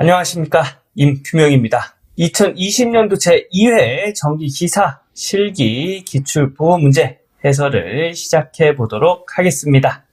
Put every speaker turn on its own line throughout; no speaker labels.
안녕하십니까, 임규명입니다. 2020년도 제2회 전기기사 실기 기출보호문제 해설을 시작해 보도록 하겠습니다.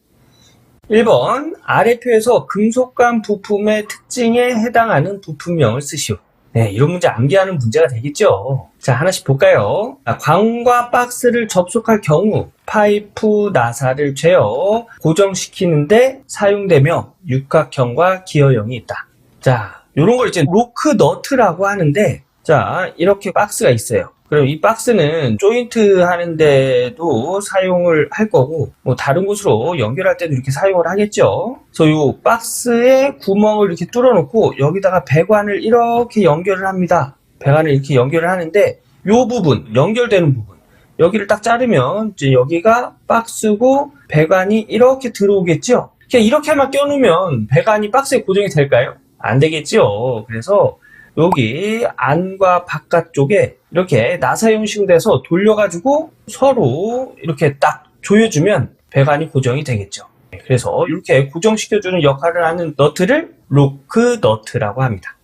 1번, 아래표에서 금속관 부품의 특징에 해당하는 부품명을 쓰시오. 네, 이런 문제 암기하는 문제가 되겠죠. 자, 하나씩 볼까요? 관과 박스를 접속할 경우 파이프 나사를 죄어 고정시키는데 사용되며 육각형과 기어형이 있다. 자, 요런 걸 이제 로크 너트라고 하는데, 자, 이렇게 박스가 있어요. 그럼 이 박스는 조인트 하는데도 사용을 할 거고, 뭐 다른 곳으로 연결할 때도 이렇게 사용을 하겠죠. 그래서 요 박스에 구멍을 이렇게 뚫어놓고 여기다가 배관을 이렇게 연결을 합니다. 배관을 이렇게 연결을 하는데, 요 부분, 연결되는 부분, 여기를 딱 자르면 이제 여기가 박스고 배관이 이렇게 들어오겠죠. 그냥 이렇게만 껴놓으면 배관이 박스에 고정이 될까요? 안 되겠죠. 그래서 여기 안과 바깥쪽에 이렇게 나사 형식으로 돼서 돌려가지고 서로 이렇게 딱 조여주면 배관이 고정이 되겠죠. 그래서 이렇게 고정시켜주는 역할을 하는 너트를 로크 너트라고 합니다.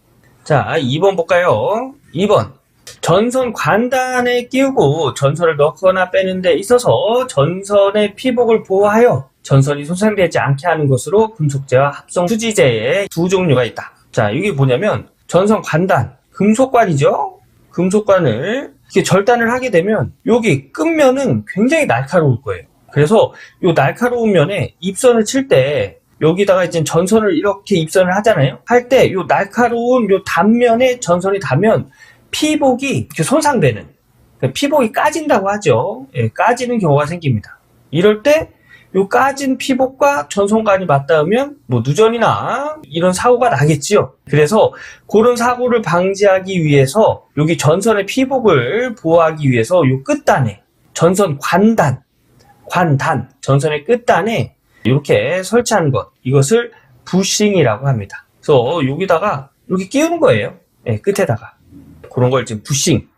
자, 2번 볼까요? 2번. 전선 관단에 끼우고 전선을 넣거나 빼는 데 있어서 전선의 피복을 보호하여 전선이 손상되지 않게 하는 것으로 금속재와 합성 수지재의 두 종류가 있다. 자, 이게 뭐냐면 전선 관단, 금속관이죠? 금속관을 이렇게 절단을 하게 되면 여기 끝면은 굉장히 날카로울 거예요. 그래서 이 날카로운 면에 입선을 칠 때 여기다가 이제 전선을 이렇게 입선을 하잖아요. 할 때 이 날카로운 이 단면에 전선이 닿으면 피복이 이렇게 손상되는, 피복이 까진다고 하죠. 예, 까지는 경우가 생깁니다. 이럴 때 요 까진 피복과 전선관이 맞닿으면 뭐 누전이나 이런 사고가 나겠지요. 그래서 그런 사고를 방지하기 위해서 여기 전선의 피복을 보호하기 위해서 요 끝단에 전선 관단, 전선의 끝단에 이렇게 설치하는 것, 이것을 부싱이라고 합니다. 그래서 여기다가 이렇게 끼우는 거예요. 네, 끝에다가. 그런 걸 지금 부싱.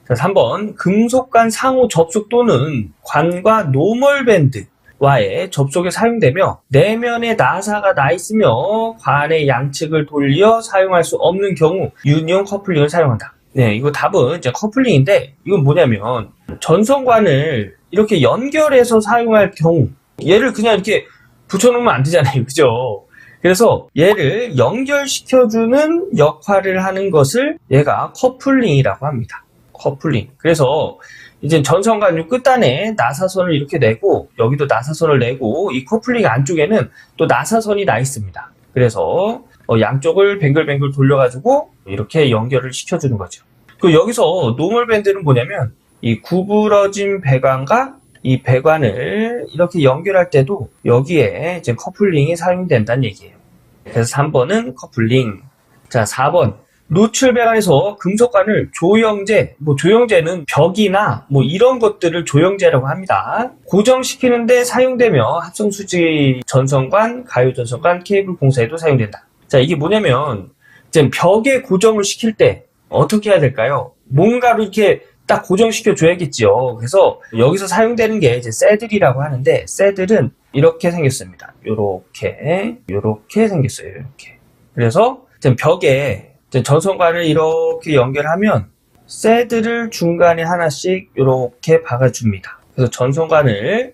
자, 3번, 금속관 상호 접속 또는 관과 노멀밴드 와의 접속에 사용되며 내면에 나사가 나 있으며 관의 양측을 돌려 사용할 수 없는 경우 유니온 커플링을 사용한다. 네, 이거 답은 이제 커플링인데, 이건 뭐냐면 전선관을 이렇게 연결해서 사용할 경우 얘를 그냥 이렇게 붙여놓으면 안 되잖아요. 그죠? 그래서 얘를 연결시켜주는 역할을 하는 것을 얘가 커플링이라고 합니다. 커플링. 그래서 이제 전선관 요 끝단에 나사선을 이렇게 내고 여기도 나사선을 내고 이 커플링 안쪽에는 또 나사선이 나 있습니다. 그래서 양쪽을 뱅글뱅글 돌려가지고 이렇게 연결을 시켜주는 거죠. 그 여기서 노멀 밴드는 뭐냐면 이 구부러진 배관과 이 배관을 이렇게 연결할 때도 여기에 이제 커플링이 사용된다는 얘기예요. 그래서 3번은 커플링. 자, 4번. 노출 배관에서 금속관을 조영제, 조영제는 벽이나 이런 것들을 조영제라고 합니다. 고정시키는데 사용되며 합성수지 전선관, 가요 전선관, 케이블 공사에도 사용된다. 자, 이게 뭐냐면 이제 벽에 고정을 시킬 때 어떻게 해야 될까요? 뭔가로 이렇게 딱 고정시켜 줘야겠죠. 그래서 여기서 사용되는 게 이제 새들이라고 하는데, 새들은 이렇게 생겼습니다. 요렇게 생겼어요. 이렇게. 그래서 벽에 전선관을 이렇게 연결하면 새들을 중간에 하나씩 이렇게 박아줍니다. 그래서 전선관을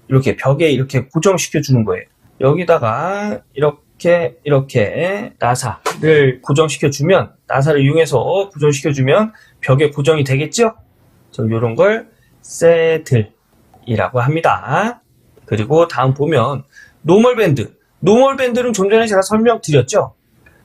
이렇게 벽에 이렇게 고정시켜 주는 거예요. 여기다가 이렇게 나사를 고정시켜 주면, 나사를 이용해서 고정시켜 주면 벽에 고정이 되겠죠? 이런 걸 새들이라고 합니다. 그리고 다음 보면 노멀밴드. 노멀밴드는 좀 전에 제가 설명드렸죠?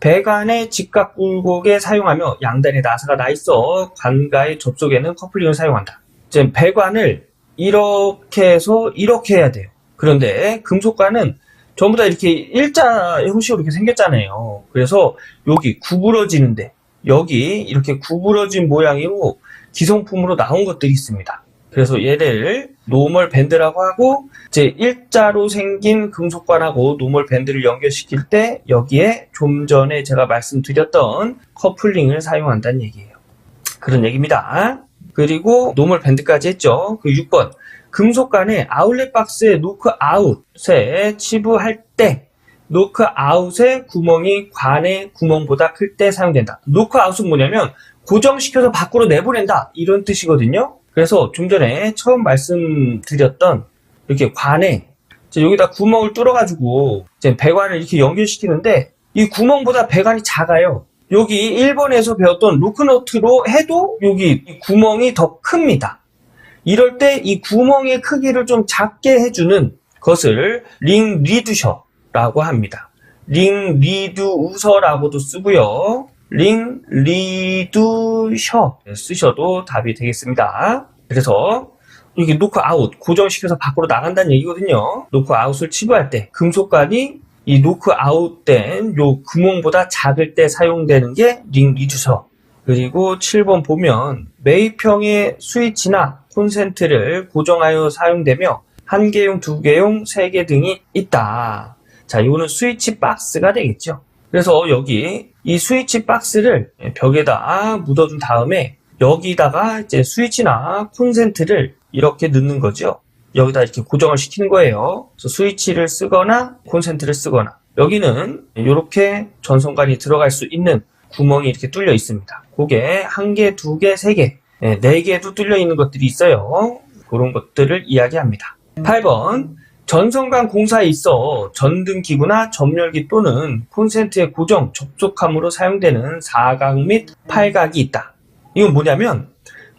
배관의 직각 굴곡에 사용하며 양단에 나사가 나 있어 관과의 접속에는 커플링을 사용한다. 이제 배관을 이렇게 해서 이렇게 해야 돼요. 그런데 금속관은 전부 다 이렇게 일자 형식으로 이렇게 생겼잖아요. 그래서 여기 구부러지는데, 여기 이렇게 구부러진 모양으로 기성품으로 나온 것들이 있습니다. 그래서 얘를 노멀 밴드라고 하고, 이제 일자로 생긴 금속관하고 노멀 밴드를 연결시킬 때 여기에 좀 전에 제가 말씀드렸던 커플링을 사용한다는 얘기예요. 그런 얘기입니다. 그리고 노멀 밴드까지 했죠. 그 6번. 금속관에 아웃렛 박스에 노크 아웃에 치부할 때 노크아웃의 구멍이 관의 구멍보다 클 때 사용된다. 노크아웃은 뭐냐면 고정시켜서 밖으로 내보낸다 이런 뜻이거든요. 그래서 좀 전에 처음 말씀드렸던 이렇게 관에 여기다 구멍을 뚫어가지고 이제 배관을 이렇게 연결시키는데 이 구멍보다 배관이 작아요. 여기 1번에서 배웠던 루크너트로 해도 여기 이 구멍이 더 큽니다. 이럴 때 이 구멍의 크기를 좀 작게 해주는 것을 링 리두셔라고 합니다. 링 리두우서라고도 쓰고요. 링 리두셔 쓰셔도 답이 되겠습니다. 그래서 이게 노크아웃, 고정시켜서 밖으로 나간다는 얘기거든요. 노크아웃을 치부할 때 금속관이 이 노크아웃된 요 구멍보다 작을 때 사용되는 게 링 리두셔. 그리고 7번 보면 매입형의 스위치나 콘센트를 고정하여 사용되며 1개용, 2개용, 3개 등이 있다. 자, 이거는 스위치 박스가 되겠죠. 그래서 여기 이 스위치 박스를 벽에다 묻어준 다음에 여기다가 이제 스위치나 콘센트를 이렇게 넣는 거죠. 여기다 이렇게 고정을 시키는 거예요. 그래서 스위치를 쓰거나 콘센트를 쓰거나 여기는 이렇게 전선관이 들어갈 수 있는 구멍이 이렇게 뚫려 있습니다. 그게 1개, 2개, 3개, 4개도 뚫려 있는 것들이 있어요. 그런 것들을 이야기합니다. 8번 전선관 공사에 있어 전등기구나 점열기 또는 콘센트의 고정, 접촉함으로 사용되는 사각 및 팔각이 있다. 이건 뭐냐면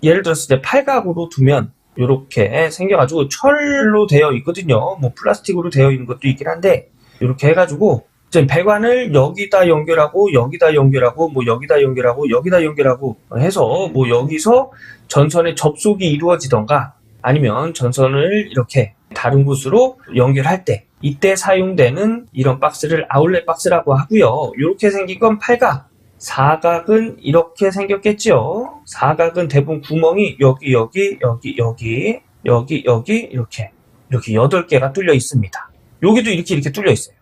예를 들어서 이제 팔각으로 두면 이렇게 생겨가지고 철로 되어 있거든요. 뭐 플라스틱으로 되어 있는 것도 있긴 한데 이렇게 해가지고 이제 배관을 여기다 연결하고 여기다 연결하고 뭐 여기다 연결하고 여기다 연결하고 해서 뭐 여기서 전선의 접속이 이루어지던가 아니면 전선을 이렇게 다른 곳으로 연결할 때 이때 사용되는 이런 박스를 아울렛 박스라고 하고요. 이렇게 생긴 건 팔각, 사각은 이렇게 생겼겠죠. 사각은 대부분 구멍이 여기 이렇게 8개가 뚫려 있습니다. 여기도 이렇게 뚫려 있어요.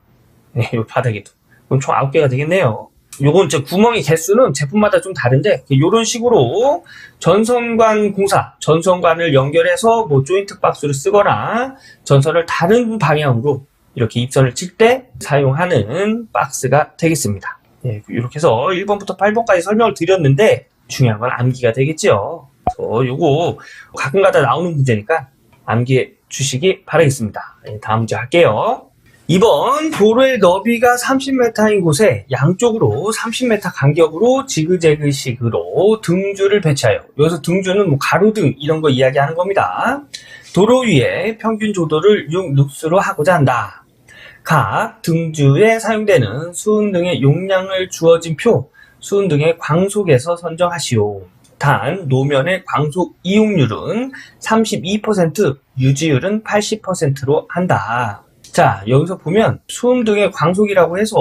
네, 요 바닥에도. 그럼 총 9개가 되겠네요. 요건 이제 구멍의 개수는 제품마다 좀 다른데 이런 식으로 전선관 공사, 전선관을 연결해서 뭐 조인트 박스를 쓰거나 전선을 다른 방향으로 이렇게 입선을 칠 때 사용하는 박스가 되겠습니다. 네, 이렇게 해서 1번부터 8번까지 설명을 드렸는데 중요한 건 암기가 되겠죠. 그래서 요거 가끔가다 나오는 문제니까 암기해 주시기 바라겠습니다. 네, 다음 문제 할게요. 2번 도로의 너비가 30m인 곳에 양쪽으로 30m 간격으로 지그재그식으로 등줄을 배치하여 여기서 등줄은 뭐 가로등 이런 거 이야기하는 겁니다. 도로 위에 평균 조도를 6룩스로 하고자 한다. 각 등주에 사용되는 수은등의 용량을 주어진 표 수은등의 광속에서 선정하시오. 단 노면의 광속 이용률은 32%, 유지율은 80%로 한다. 자, 여기서 보면 수음등의 광속이라고 해서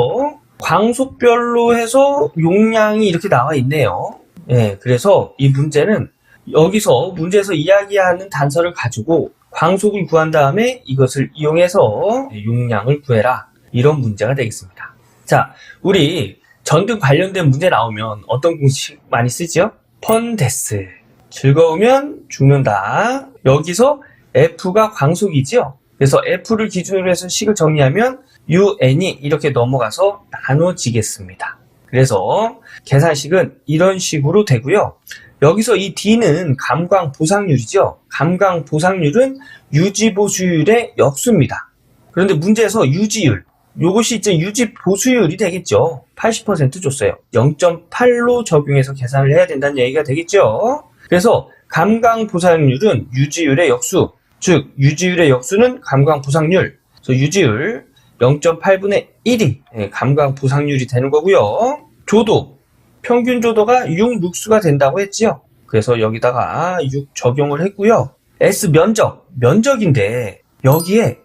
광속별로 해서 용량이 이렇게 나와 있네요. 예, 그래서 이 문제는 여기서 문제에서 이야기하는 단서를 가지고 광속을 구한 다음에 이것을 이용해서 용량을 구해라. 이런 문제가 되겠습니다. 자, 우리 전등 관련된 문제 나오면 어떤 공식 많이 쓰죠? 펀데스. 즐거우면 죽는다. 여기서 F가 광속이죠? 그래서 F를 기준으로 해서 식을 정리하면 UN이 이렇게 넘어가서 나눠지겠습니다. 그래서 계산식은 이런 식으로 되고요. 여기서 이 D는 감광 보상률이죠. 감광 보상률은 유지 보수율의 역수입니다. 그런데 문제에서 유지율, 요것이 이제 유지 보수율이 되겠죠. 80% 줬어요. 0.8로 적용해서 계산을 해야 된다는 얘기가 되겠죠. 그래서 감광 보상률은 유지율의 역수, 즉 유지율의 역수는 감광 보상률, 그래서 유지율 0.8분의 1이 감광 보상률이 되는 거고요. 조도, 평균 조도가 6룩스가 된다고 했지요. 그래서 여기다가 6 적용을 했고요. S 면적인데 여기에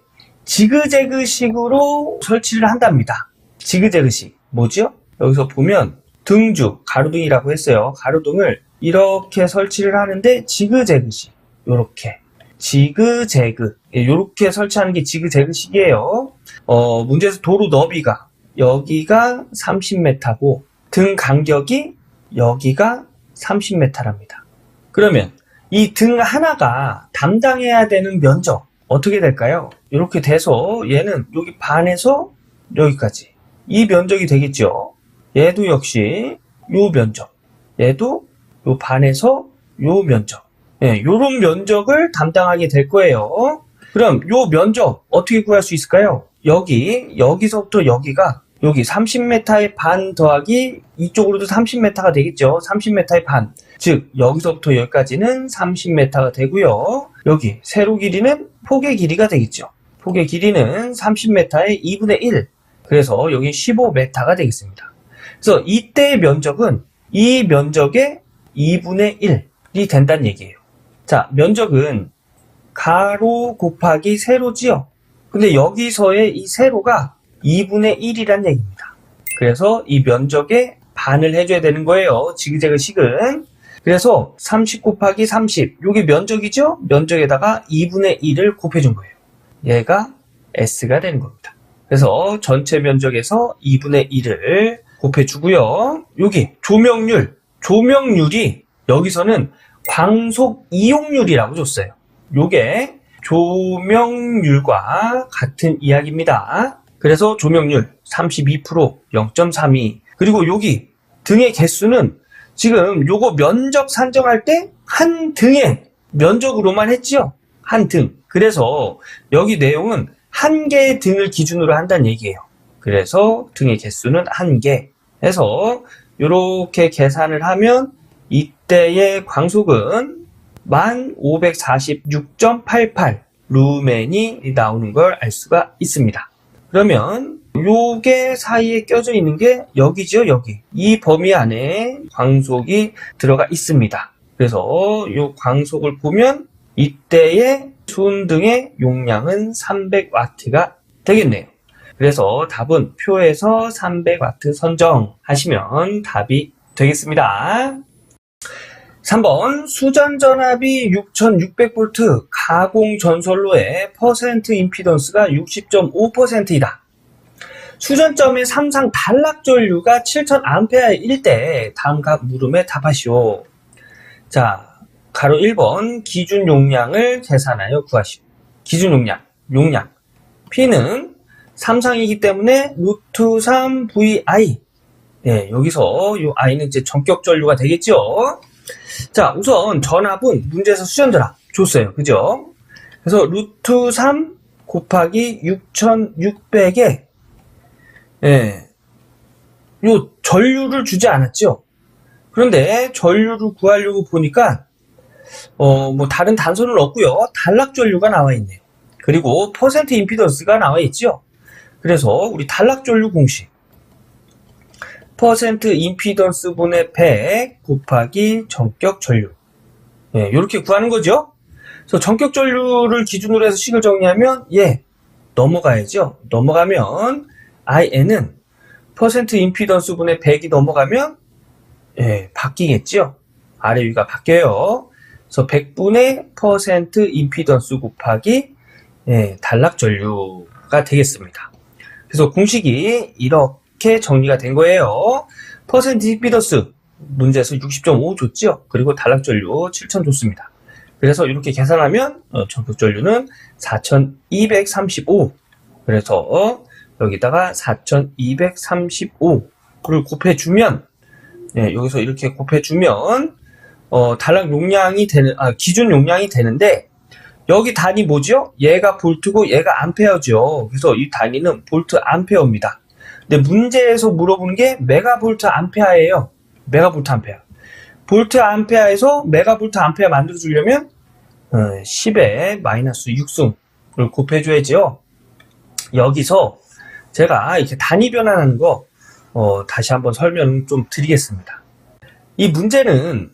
지그재그식으로 설치를 한답니다. 지그재그식 뭐죠? 여기서 보면 등주, 가로등이라고 했어요. 가로등을 이렇게 설치를 하는데 지그재그식, 요렇게 지그재그, 요렇게 설치하는 게 지그재그식이에요. 문제에서 도로 너비가 여기가 30m고 등 간격이 여기가 30m랍니다. 그러면 이 등 하나가 담당해야 되는 면적 어떻게 될까요? 이렇게 돼서 얘는 여기 반에서 여기까지. 이 면적이 되겠죠. 얘도 역시 요 면적. 얘도 요 반에서 요 면적. 예, 요런 면적을 담당하게 될 거예요. 그럼 요 면적 어떻게 구할 수 있을까요? 여기서부터 여기가 여기 30m의 반 더하기 이쪽으로도 30m가 되겠죠. 30m의 반. 즉 여기서부터 여기까지는 30m가 되고요. 여기 세로 길이는 폭의 길이가 되겠죠. 폭의 길이는 30m의 2분의 1. 그래서 여기 15m가 되겠습니다. 그래서 이때의 면적은 이 면적의 2분의 1이 된다는 얘기예요. 자, 면적은 가로 곱하기 세로지요. 근데 여기서의 이 세로가 2분의 1이란 얘기입니다. 그래서 이 면적의 반을 해줘야 되는 거예요. 지그재그식은. 그래서 30 곱하기 30. 이게 면적이죠? 면적에다가 2분의 1을 곱해준 거예요. 얘가 S가 되는 겁니다. 그래서 전체 면적에서 2분의 1을 곱해주고요. 여기 조명률이 여기서는 광속 이용률이라고 줬어요. 요게 조명률과 같은 이야기입니다. 그래서 조명률 32%, 0.32. 그리고 여기 등의 개수는 지금 요거 면적 산정할 때 한 등의 면적으로만 했지요. 한 등. 그래서 여기 내용은 한 개의 등을 기준으로 한다는 얘기예요. 그래서 등의 개수는 한 개 해서 이렇게 계산을 하면 이때의 광속은 1546.88 루멘이 나오는 걸 알 수가 있습니다. 그러면 요게 사이에 껴져 있는 게 여기죠, 여기. 이 범위 안에 광속이 들어가 있습니다. 그래서 요 광속을 보면 이때의 순등의 용량은 300W가 되겠네요. 그래서 답은 표에서 300W 선정하시면 답이 되겠습니다. 3번 수전전압이 6600V 가공전선로의 퍼센트 임피던스가 60.5%이다. 수전점의 삼상 단락전류가 7000A일 때 다음 각 물음에 답하시오. 자, 가로 1번 기준 용량을 계산하여 구하시오. 기준 용량. P는 삼상이기 때문에 루트 3 VI. 네, 여기서 이 I는 이제 전격 전류가 되겠죠. 자, 우선 전압은 문제에서 수전전압 줬어요. 그죠? 그래서 루트 3 곱하기 6600에 요 전류를 주지 않았죠. 그런데 전류를 구하려고 보니까 뭐 다른 단서는 없고요. 단락 전류가 나와 있네요. 그리고 퍼센트 임피던스가 나와 있죠. 그래서 우리 단락 전류 공식 퍼센트 임피던스 분의 100 곱하기 전격 전류. 이렇게 구하는 거죠. 그래서 전격 전류를 기준으로 해서 식을 정리하면 넘어가야죠. 넘어가면 IN은 퍼센트 임피던스 분의 100이 넘어가면 바뀌겠죠. 아래 위가 바뀌어요. 그래서 100분의 퍼센트 임피던스 곱하기 단락 전류가 되겠습니다. 그래서 공식이 이렇게 정리가 된 거예요. 퍼센트 임피던스 문제에서 60.5 줬죠. 그리고 단락 전류 7000 줬습니다. 그래서 이렇게 계산하면 전격 전류는 4235. 그래서 여기다가 4235를 곱해주면 여기서 이렇게 곱해주면 단락 용량이 되는 기준 용량이 되는데 여기 단위 뭐죠? 얘가 볼트고 얘가 암페어죠. 그래서 이 단위는 볼트 암페어입니다. 근데 문제에서 물어보는 게 메가볼트 암페어예요. 메가볼트 암페어. 볼트 암페어에서 메가볼트 암페어 만들어 주려면 10의 마이너스 6승을 곱해줘야죠. 여기서 제가 이렇게 단위 변환하는 거 다시 한번 설명 좀 드리겠습니다. 이 문제는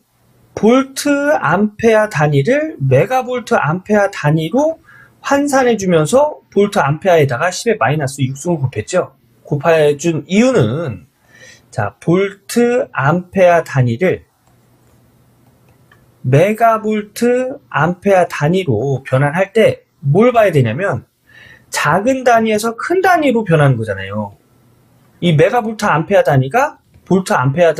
볼트 암페어 단위를 메가볼트 암페어 단위로 환산해 주면서 볼트 암페어에다가 10의 마이너스 6승을 곱했죠. 곱해준 이유는 자, 볼트 암페어 단위를 메가볼트 암페어 단위로 변환할 때 뭘 봐야 되냐면 작은 단위에서 큰 단위로 변하는 거잖아요. 이 메가볼트 암페어 단위가 볼트 암페어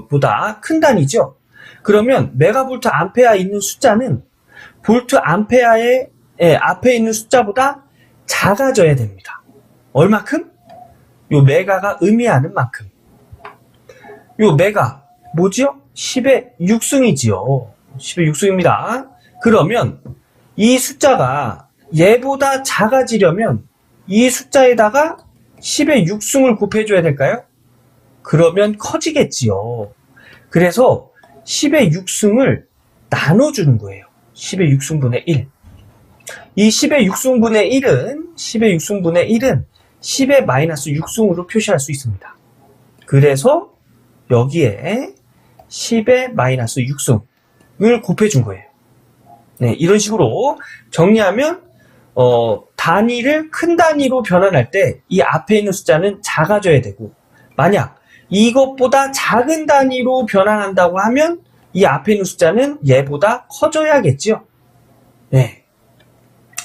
보다 큰 단위죠. 그러면 메가볼트 암페어에 있는 숫자는 볼트 암페어의 앞에 있는 숫자보다 작아져야 됩니다. 얼마큼? 요 메가가 의미하는 만큼. 요 메가 뭐지요? 10의 6승이지요. 10의 6승입니다. 그러면 이 숫자가 얘보다 작아지려면 이 숫자에다가 10의 6승을 곱해줘야 될까요? 그러면 커지겠지요. 그래서 10의 6승을 나눠주는 거예요. 10의 6승분의 1. 이 10의 6승분의 1은 10의 마이너스 6승으로 표시할 수 있습니다. 그래서 여기에 10의 마이너스 6승을 곱해준 거예요. 네, 이런 식으로 정리하면 단위를 큰 단위로 변환할 때 이 앞에 있는 숫자는 작아져야 되고, 만약 이것보다 작은 단위로 변환한다고 하면 이 앞에 있는 숫자는 얘보다 커져야겠죠. 네.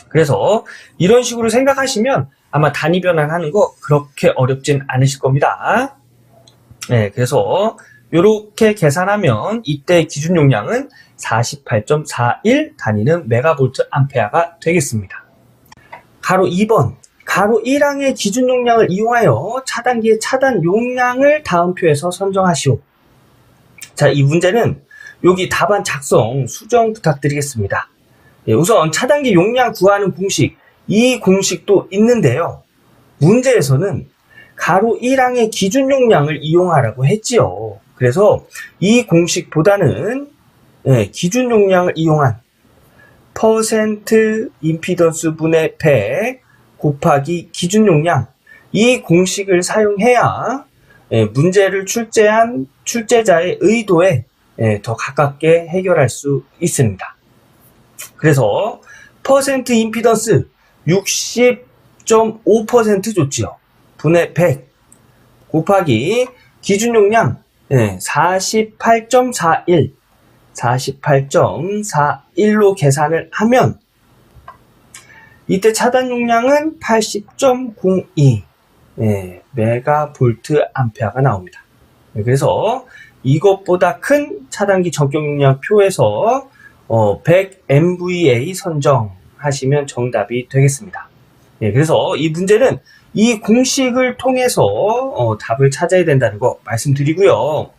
그래서 이런 식으로 생각하시면 아마 단위 변환하는 거 그렇게 어렵진 않으실 겁니다. 네, 그래서 이렇게 계산하면 이때 기준 용량은 48.41, 단위는 메가볼트 암페어가 되겠습니다. 가로 2번, 가로 1항의 기준 용량을 이용하여 차단기의 차단 용량을 다음 표에서 선정하시오. 자, 이 문제는 여기 답안 작성 수정 부탁드리겠습니다. 예, 우선 차단기 용량 구하는 공식, 이 공식도 있는데요. 문제에서는 가로 1항의 기준 용량을 이용하라고 했지요. 그래서 이 공식보다는 기준 용량을 이용한 퍼센트 임피던스 분의 100 곱하기 기준 용량, 이 공식을 사용해야 문제를 출제한 출제자의 의도에 더 가깝게 해결할 수 있습니다. 그래서 퍼센트 임피던스 60.5% 줬지요. 분의 100 곱하기 기준 용량 48.41로 계산을 하면 이때 차단 용량은 80.02 메가볼트 암페어가 나옵니다. 그래서 이것보다 큰 차단기 적용 용량 표에서 100 MVA 선정하시면 정답이 되겠습니다. 그래서 이 문제는 이 공식을 통해서 답을 찾아야 된다는 거 말씀드리고요.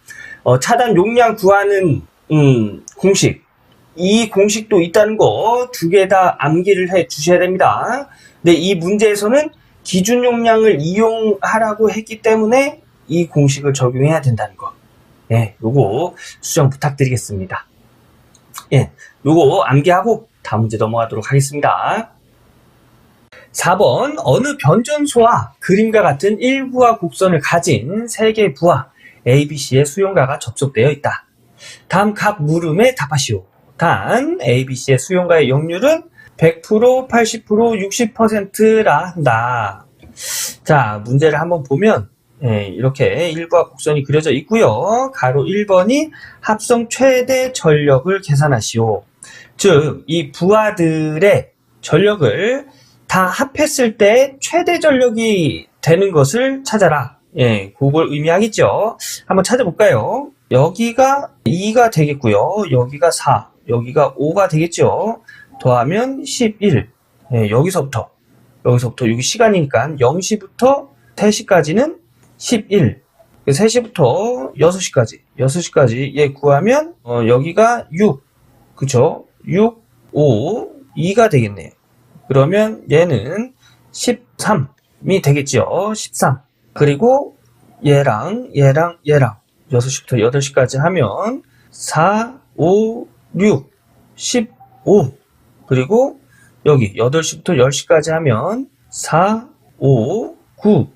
차단 용량 구하는 공식, 이 공식도 있다는 거 두 개 다 암기를 해 주셔야 됩니다. 근데 이 문제에서는 기준 용량을 이용하라고 했기 때문에 이 공식을 적용해야 된다는 거. 요거 수정 부탁드리겠습니다. 요거 암기하고 다음 문제 넘어가도록 하겠습니다. 4번, 어느 변전소와 그림과 같은 일부와 곡선을 가진 세 개의 부하 ABC의 수용가가 접속되어 있다. 다음 각 물음에 답하시오. 단 ABC의 수용가의 역률은 100%, 80%, 60%라 한다. 자, 문제를 한번 보면 이렇게 일부와 곡선이 그려져 있고요. 가로 1번이 합성 최대 전력을 계산하시오. 즉, 이 부하들의 전력을 다 합했을 때 최대 전력이 되는 것을 찾아라. 그걸 의미하겠죠. 한번 찾아볼까요? 여기가 2가 되겠고요. 여기가 4, 여기가 5가 되겠죠. 더하면 11. 여기서부터 여기 시간이니까 0시부터 3시까지는 11. 3시부터 6시까지 구하면 여기가 6. 그쵸? 6, 5, 2가 되겠네요. 그러면 얘는 13이 되겠죠. 13. 그리고 얘랑 6시부터 8시까지 하면 4, 5, 6, 15. 그리고 여기 8시부터 10시까지 하면 4, 5, 9.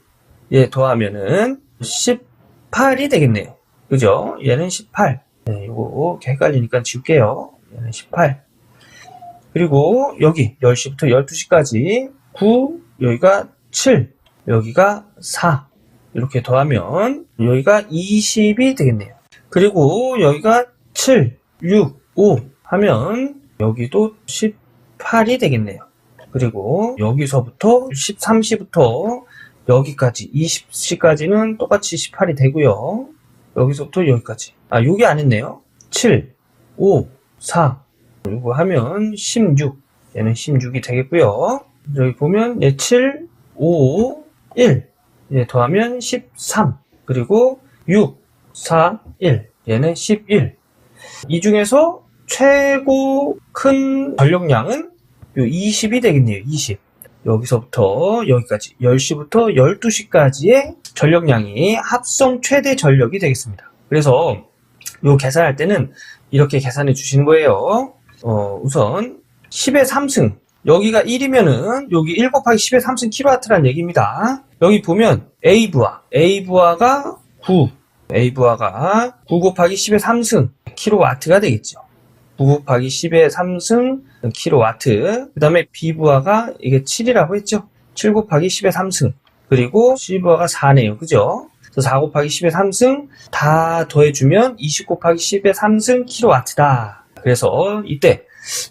더하면은 18이 되겠네요. 그죠? 얘는 18. 이거 헷갈리니까 지울게요. 얘는 18. 그리고 여기 10시부터 12시까지 9, 여기가 7, 여기가 4. 이렇게 더하면 여기가 20이 되겠네요. 그리고 여기가 7, 6, 5 하면 여기도 18이 되겠네요. 그리고 여기서부터 13시부터 여기까지 20시까지는 똑같이 18이 되고요. 여기서부터 여기까지. 여기 안 했네요. 7, 5, 4. 이거 하면 16. 얘는 16이 되겠고요. 여기 보면 7, 5, 1. 더하면 13. 그리고 6, 4, 1. 얘는 11. 이 중에서 최고 큰 전력량은 요 20이 되겠네요. 20. 여기서부터 여기까지 10시부터 12시까지의 전력량이 합성 최대 전력이 되겠습니다. 그래서 요 계산할 때는 이렇게 계산해 주시는 거예요. 우선 10의 3승, 여기가 1이면은 여기 1 곱하기 10의 3승 kW라는 얘기입니다. 여기 보면 A부하가 9, A부하가 9 곱하기 10의 3승 kW가 되겠죠. 9 곱하기 10의 3승 kW. 그 다음에 B부하가 이게 7이라고 했죠. 7 곱하기 10의 3승. 그리고 C부하가 4네요. 그죠? 그래서 4 곱하기 10의 3승 다 더해주면 20 곱하기 10의 3승 kW다. 그래서 이때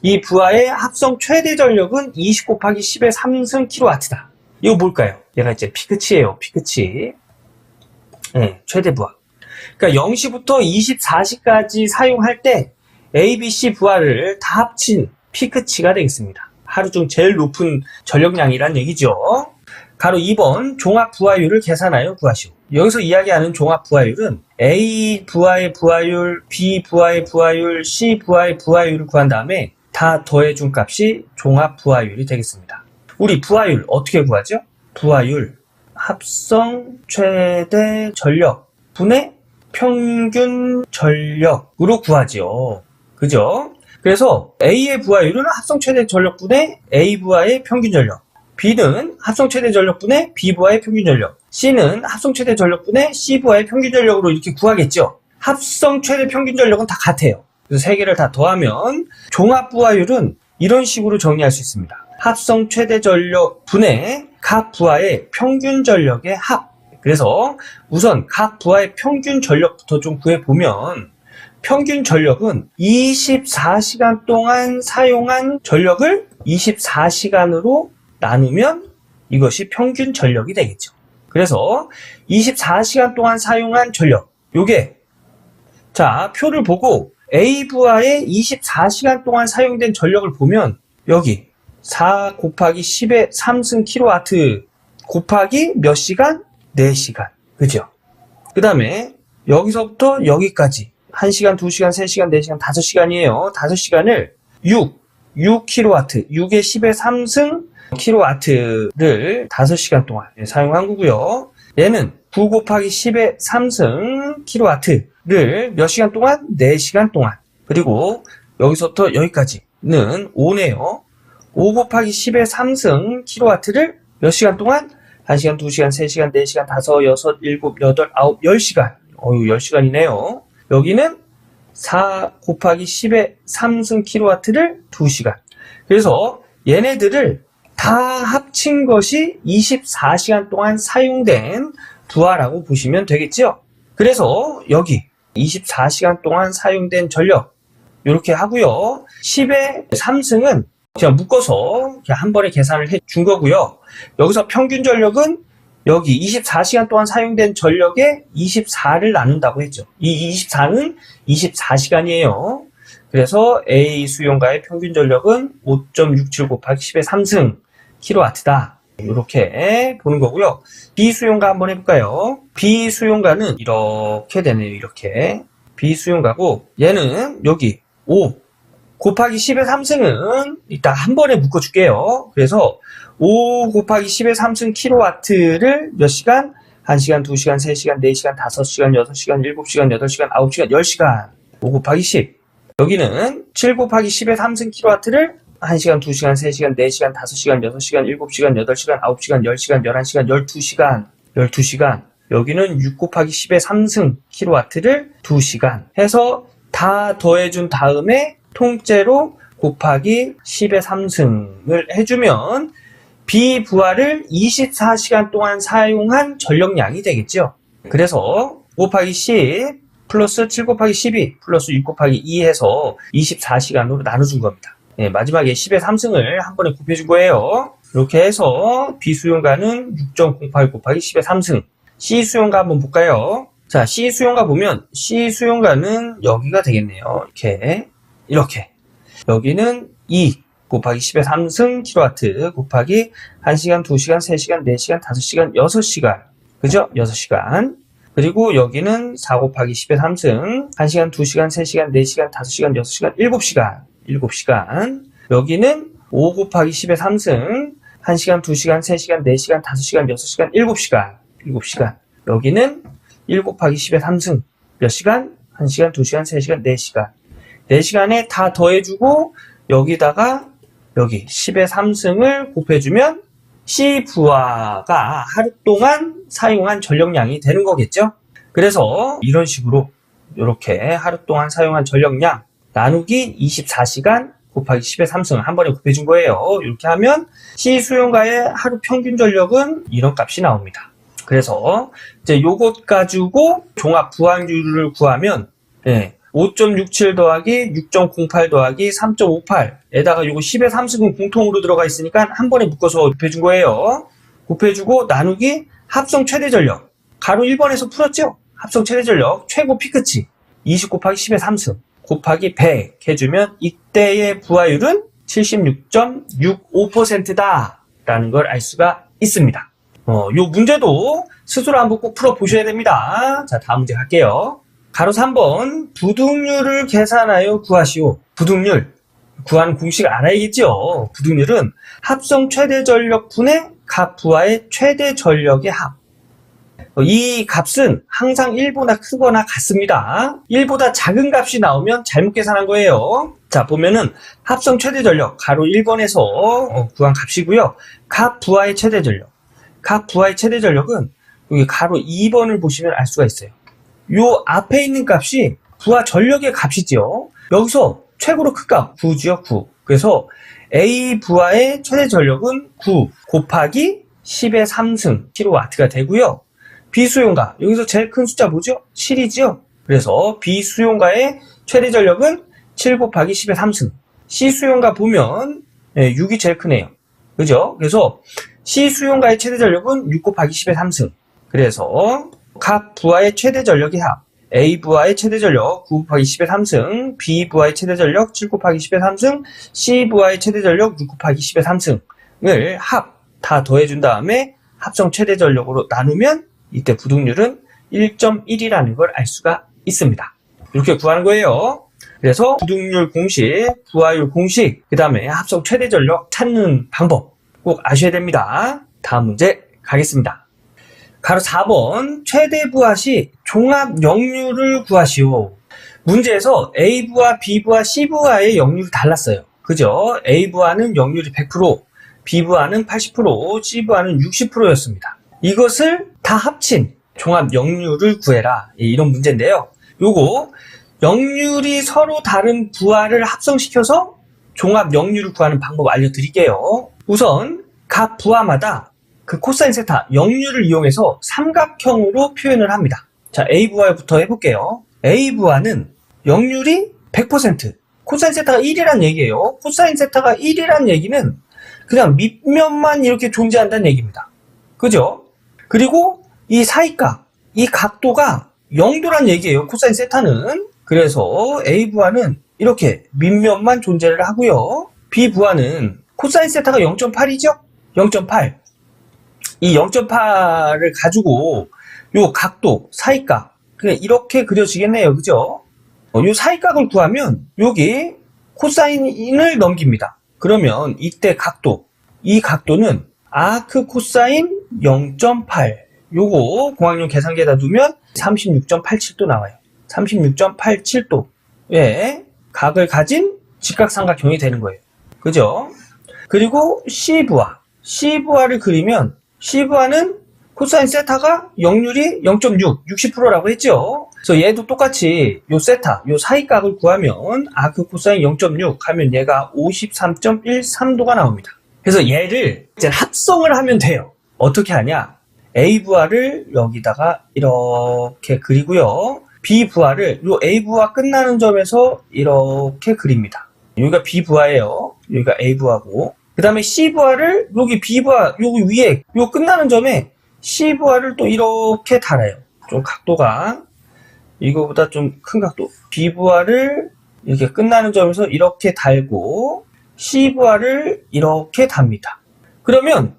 이 부하의 합성 최대 전력은 20 곱하기 10의 3승 kW다. 이거 뭘까요? 얘가 이제 피크치예요. 피크치. 네, 최대 부하. 그러니까 0시부터 24시까지 사용할 때 A, B, C 부하를 다 합친 피크치가 되겠습니다. 하루 중 제일 높은 전력량이란 얘기죠. 가로 2번 종합 부하율을 계산하여 구하시오. 여기서 이야기하는 종합 부하율은 A 부하의 부하율, B 부하의 부하율, C 부하의 부하율을 구한 다음에 다 더해준 값이 종합 부하율이 되겠습니다. 우리 부하율 어떻게 구하죠? 부하율 합성 최대 전력 분의 평균 전력으로 구하죠. 그죠? 그래서 A의 부하율은 합성 최대 전력분의 A 부하의 평균 전력, B는 합성 최대 전력분의 B 부하의 평균 전력, C는 합성 최대 전력분의 C 부하의 평균 전력으로 이렇게 구하겠죠. 합성 최대 평균 전력은 다 같아요. 그래서 세 개를 다 더하면 종합 부하율은 이런 식으로 정리할 수 있습니다. 합성 최대 전력 분의 각 부하의 평균 전력의 합. 그래서 우선 각 부하의 평균 전력부터 좀 구해보면 평균 전력은 24시간 동안 사용한 전력을 24시간으로 나누면 이것이 평균 전력이 되겠죠. 그래서 24시간 동안 사용한 전력, 요게 자 표를 보고 A 부하의 24시간 동안 사용된 전력을 보면 여기 4 곱하기 10의 3승 kW 곱하기 몇 시간? 4시간. 그죠? 그 다음에 여기서부터 여기까지 1시간, 2시간, 3시간, 4시간, 5시간이에요. 5시간을 6kW, 6의 10의 3승 kW를 5시간 동안 사용한 거고요. 얘는 9 곱하기 10의 3승 kW를 몇 시간 동안? 4시간 동안. 그리고 여기서부터 여기까지는 5네요. 5 곱하기 10의 3승 kW를 몇 시간 동안? 1시간, 2시간, 3시간, 4시간, 5, 6, 7, 8, 9, 10시간. 10시간이네요. 여기는 4 곱하기 10의 3승 kW를 2시간. 그래서 얘네들을 다 합친 것이 24시간 동안 사용된 부하라고 보시면 되겠죠. 그래서 여기 24시간 동안 사용된 전력 이렇게 하고요. 10의 3승은 그냥 묶어서 그냥 한 번에 계산을 해 준 거고요. 여기서 평균 전력은 여기 24시간 동안 사용된 전력에 24를 나눈다고 했죠. 이 24는 24시간이에요. 그래서 A 수용가의 평균 전력은 5.67 곱하기 10의 3승 kW다. 이렇게 보는 거고요. B 수용가 한번 해볼까요? B 수용가는 이렇게 되네요. 이렇게. B 수용가고 얘는 여기 5 곱하기 10의 3승은 이따 한 번에 묶어줄게요. 그래서 5 곱하기 10의 3승 kW를 몇 시간? 1시간, 2시간, 3시간, 4시간, 5시간, 6시간, 7시간, 8시간, 9시간, 10시간. 5 곱하기 10. 여기는 7 곱하기 10의 3승 kW를 1시간, 2시간, 3시간, 4시간, 5시간, 6시간, 7시간, 8시간, 9시간, 10시간, 11시간, 12시간, 12시간. 여기는 6 곱하기 10의 3승 kW를 2시간 해서 다 더해준 다음에 통째로 곱하기 10의 3승을 해주면 B 부하를 24시간 동안 사용한 전력량이 되겠죠. 그래서 5 곱하기 10 플러스 7 곱하기 12 플러스 6 곱하기 2 해서 24시간으로 나눠준 겁니다. 네, 마지막에 10의 3승을 한 번에 곱해준 거예요. 이렇게 해서 B 수용가는 6.08 곱하기 10의 3승. C 수용가 한번 볼까요? 자, C 수용가 보면 C 수용가는 여기가 되겠네요. 이렇게. 여기는 2 곱하기 10의 3승 kW 곱하기 1시간, 2시간, 3시간, 4시간, 5시간, 6시간. 그죠? 6시간. 그리고 여기는 4 곱하기 10의 3승, 1시간, 2시간, 3시간, 4시간, 5시간, 6시간, 7시간. 7시간. 여기는 5 곱하기 10의 3승, 1시간, 2시간, 3시간, 4시간, 5시간, 6시간, 7시간. 7시간. 여기는 1 곱하기 10의 3승. 몇 시간? 1시간, 2시간, 3시간, 4시간. 4시간에 다 더해주고 여기다가 여기 10의 3승을 곱해주면 C부하가 하루 동안 사용한 전력량이 되는 거겠죠? 그래서 이런 식으로 이렇게 하루 동안 사용한 전력량 나누기 24시간 곱하기 10의 3승을 한 번에 곱해준 거예요. 이렇게 하면 C 수용가의 하루 평균 전력은 이런 값이 나옵니다. 그래서 이제 요것 가지고 종합 부하율을 구하면 5.67 더하기 6.08 더하기 3.58에다가 요거 10의 3승은 공통으로 들어가 있으니까 한 번에 묶어서 곱해준 거예요. 곱해주고 나누기 합성 최대 전력. 가로 1번에서 풀었죠? 합성 최대 전력 최고 피크치 20 곱하기 10의 3승 곱하기 100 해주면 이때의 부하율은 76.65%다 라는 걸 알 수가 있습니다. 요 문제도 스스로 한번 꼭 풀어보셔야 됩니다. 자, 다음 문제 갈게요. 가로 3번 부등률을 계산하여 구하시오. 부등률 구하는 공식 알아야겠죠. 부등률은 합성 최대 전력 분의 각 부하의 최대 전력의 합. 이 값은 항상 1보다 크거나 같습니다. 1보다 작은 값이 나오면 잘못 계산한 거예요. 자, 보면은 합성 최대 전력 가로 1번에서 구한 값이고요. 각 부하의 최대 전력. 각 부하의 최대 전력은 여기 가로 2번을 보시면 알 수가 있어요. 요 앞에 있는 값이 부하 전력의 값이죠. 여기서 최고로 큰 값 9죠. 9. 그래서 A 부하의 최대 전력은 9 곱하기 10의 3승 kW가 되고요. B 수용가 여기서 제일 큰 숫자 뭐죠? 7이죠. 그래서 B 수용가의 최대 전력은 7 곱하기 10의 3승. C 수용가 보면 6이 제일 크네요. 그죠? 그래서 C 수용가의 최대 전력은 6 곱하기 10의 3승. 그래서 각 부하의 최대 전력의 합. A 부하의 최대 전력 9 곱하기 10의 3승, B 부하의 최대 전력 7 곱하기 10의 3승, C 부하의 최대 전력 6 곱하기 10의 3승을 합 다 더해준 다음에 합성 최대 전력으로 나누면 이때 부등률은 1.1이라는 걸 알 수가 있습니다. 이렇게 구하는 거예요. 그래서 부등률 공식, 부하율 공식, 그 다음에 합성 최대 전력 찾는 방법 꼭 아셔야 됩니다. 다음 문제 가겠습니다. 가로 4번 최대 부하 시 종합 역률을 구하시오. 문제에서 A 부하, B 부하, C 부하의 역률이 달랐어요. 그죠? A 부하는 역률이 100%, B 부하는 80%, C 부하는 60%였습니다. 이것을 다 합친 종합 역률을 구해라. 이런 문제인데요. 요거 역률이 서로 다른 부하를 합성시켜서 종합 역률을 구하는 방법 알려드릴게요. 우선 각 부하마다 그 코사인 세타 역률을 이용해서 삼각형으로 표현을 합니다. 자, A 부하부터 해볼게요. A 부하는 역률이 100%, 코사인 세타가 1이란 얘기예요. 코사인 세타가 1이란 얘기는 그냥 밑면만 이렇게 존재한다는 얘기입니다. 그죠? 그리고 이 사이각, 이 각도가 0도란 얘기예요. 코사인 세타는. 그래서 A 부하는 이렇게 밑면만 존재를 하고요. B 부하는 코사인 세타가 0.8이죠? 0.8. 이 0.8을 가지고 요 각도, 사이각, 그냥 이렇게 그려지겠네요. 그죠? 요 사이각을 구하면 여기 코사인을 넘깁니다. 그러면 이때 각도, 이 각도는 아크 코사인 0.8. 요거 공학용 계산기에다 두면 36.87도 나와요. 36.87도의 각을 가진 직각삼각형이 되는 거예요. 그죠? 그리고 C부하. C부하를 그리면 C부하는 코사인 세타가 역률이 0.6, 60%라고 했죠. 그래서 얘도 똑같이 요 세타, 요 사이각을 구하면 아크 코사인 0.6 하면 얘가 53.13도가 나옵니다. 그래서 얘를 이제 합성을 하면 돼요. 어떻게 하냐? A 부하를 여기다가 이렇게 그리고요. B 부하를 요 A 부하 끝나는 점에서 이렇게 그립니다. 여기가 B 부하예요. 여기가 A 부하고. 그 다음에 C 부하를 여기 B 부하 여기 위에 요 끝나는 점에 C 부하를 또 이렇게 달아요. 좀 각도가 이거보다 좀 큰 각도. B 부하를 이렇게 끝나는 점에서 이렇게 달고 C 부하를 이렇게 답니다. 그러면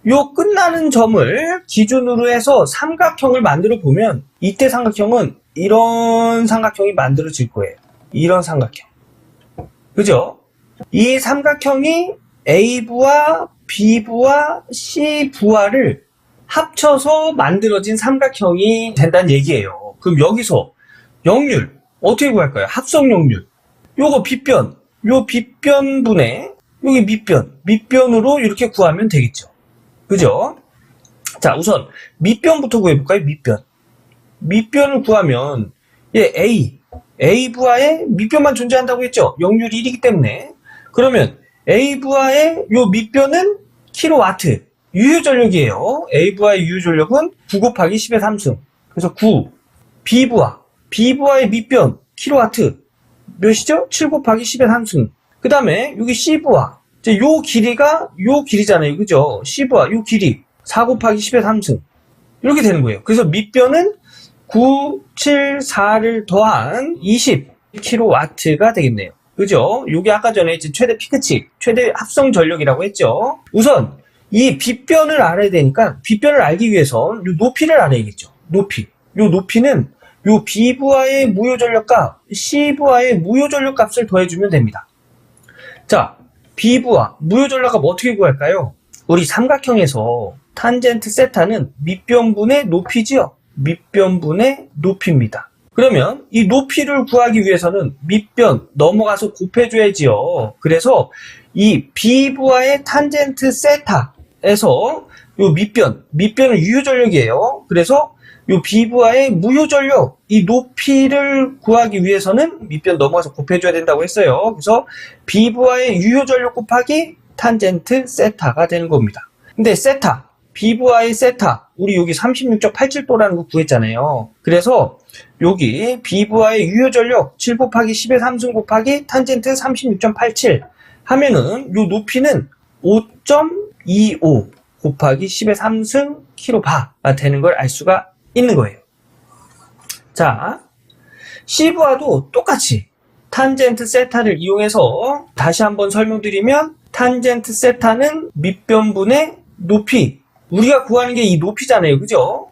요 끝나는 점을 기준으로 해서 삼각형을 만들어 보면 이때 삼각형은 이런 삼각형이 만들어질 거예요. 이런 삼각형. 그죠? 이 삼각형이 A부와 B부와 C부와를 합쳐서 만들어진 삼각형이 된다는 얘기예요. 그럼 여기서 역률 어떻게 구할까요? 합성 역률. 요거 빗변, 요 빗변분의 여기 밑변으로 이렇게 구하면 되겠죠. 그죠? 자, 우선 밑변부터 구해볼까요? 밑변을 구하면 A부하의 밑변만 존재한다고 했죠? 역률이 1이기 때문에. 그러면 A부하의 요 밑변은 킬로와트, 유효전력이에요. A부하의 유효전력은 9 곱하기 10의 3승. 그래서 9. B부하의 밑변 킬로와트 몇이죠? 7 곱하기 10의 3승. 그 다음에 여기 C부하, 요 길이가 요 길이잖아요. 그죠? C부하 요 길이 4 곱하기 10의 3승. 이렇게 되는 거예요. 그래서 밑변은 9, 7, 4를 더한 20kW가 되겠네요. 그죠? 요게 아까 전에 최대 피크치, 최대 합성 전력이라고 했죠. 우선 이 빗변을 알아야 되니까 빗변을 알기 위해선 요 높이를 알아야겠죠. 높이. 요 높이는 요 B부하의 무효전력값, C부하의 무효전력값을 더해주면 됩니다. 자, B부하 무효전력값 어떻게 구할까요? 우리 삼각형에서 탄젠트 세타는 밑변분의 높이지요. 밑변분의 높이입니다. 그러면 이 높이를 구하기 위해서는 밑변 넘어가서 곱해줘야지요. 그래서 이 B부하의 탄젠트 세타에서 요 밑변은 유효전력이에요. 그래서 요 B부하의 무효전력, 이 높이를 구하기 위해서는 밑변 넘어가서 곱해줘야 된다고 했어요. 그래서 B부하의 유효전력 곱하기 탄젠트 세타가 되는 겁니다. 근데 세타, B부하의 세타, 우리 여기 36.87도라는 거 구했잖아요. 그래서 여기 B부하의 유효전력 7 곱하기 10의 3승 곱하기 탄젠트 36.87 하면은 요 높이는 5.25 곱하기 10의 3승 킬로바가 되는 걸 알 수가 있는 거예요. 자, C부하도 똑같이 탄젠트 세타를 이용해서 다시 한번 설명드리면 탄젠트 세타는 밑변분의 높이, 우리가 구하는 게 이 높이잖아요. 그죠?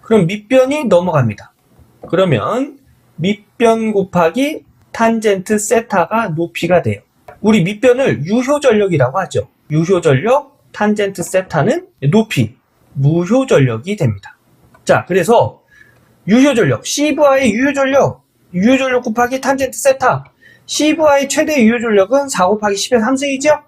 그럼 밑변이 넘어갑니다. 그러면 밑변 곱하기 탄젠트 세타가 높이가 돼요. 우리 밑변을 유효전력이라고 하죠. 유효전력, 탄젠트 세타는 높이, 무효전력이 됩니다. 자, 그래서 유효전력, C부하의 유효전력 곱하기 탄젠트 세타. C부하의 최대 유효전력은 4 곱하기 10의 3승이죠?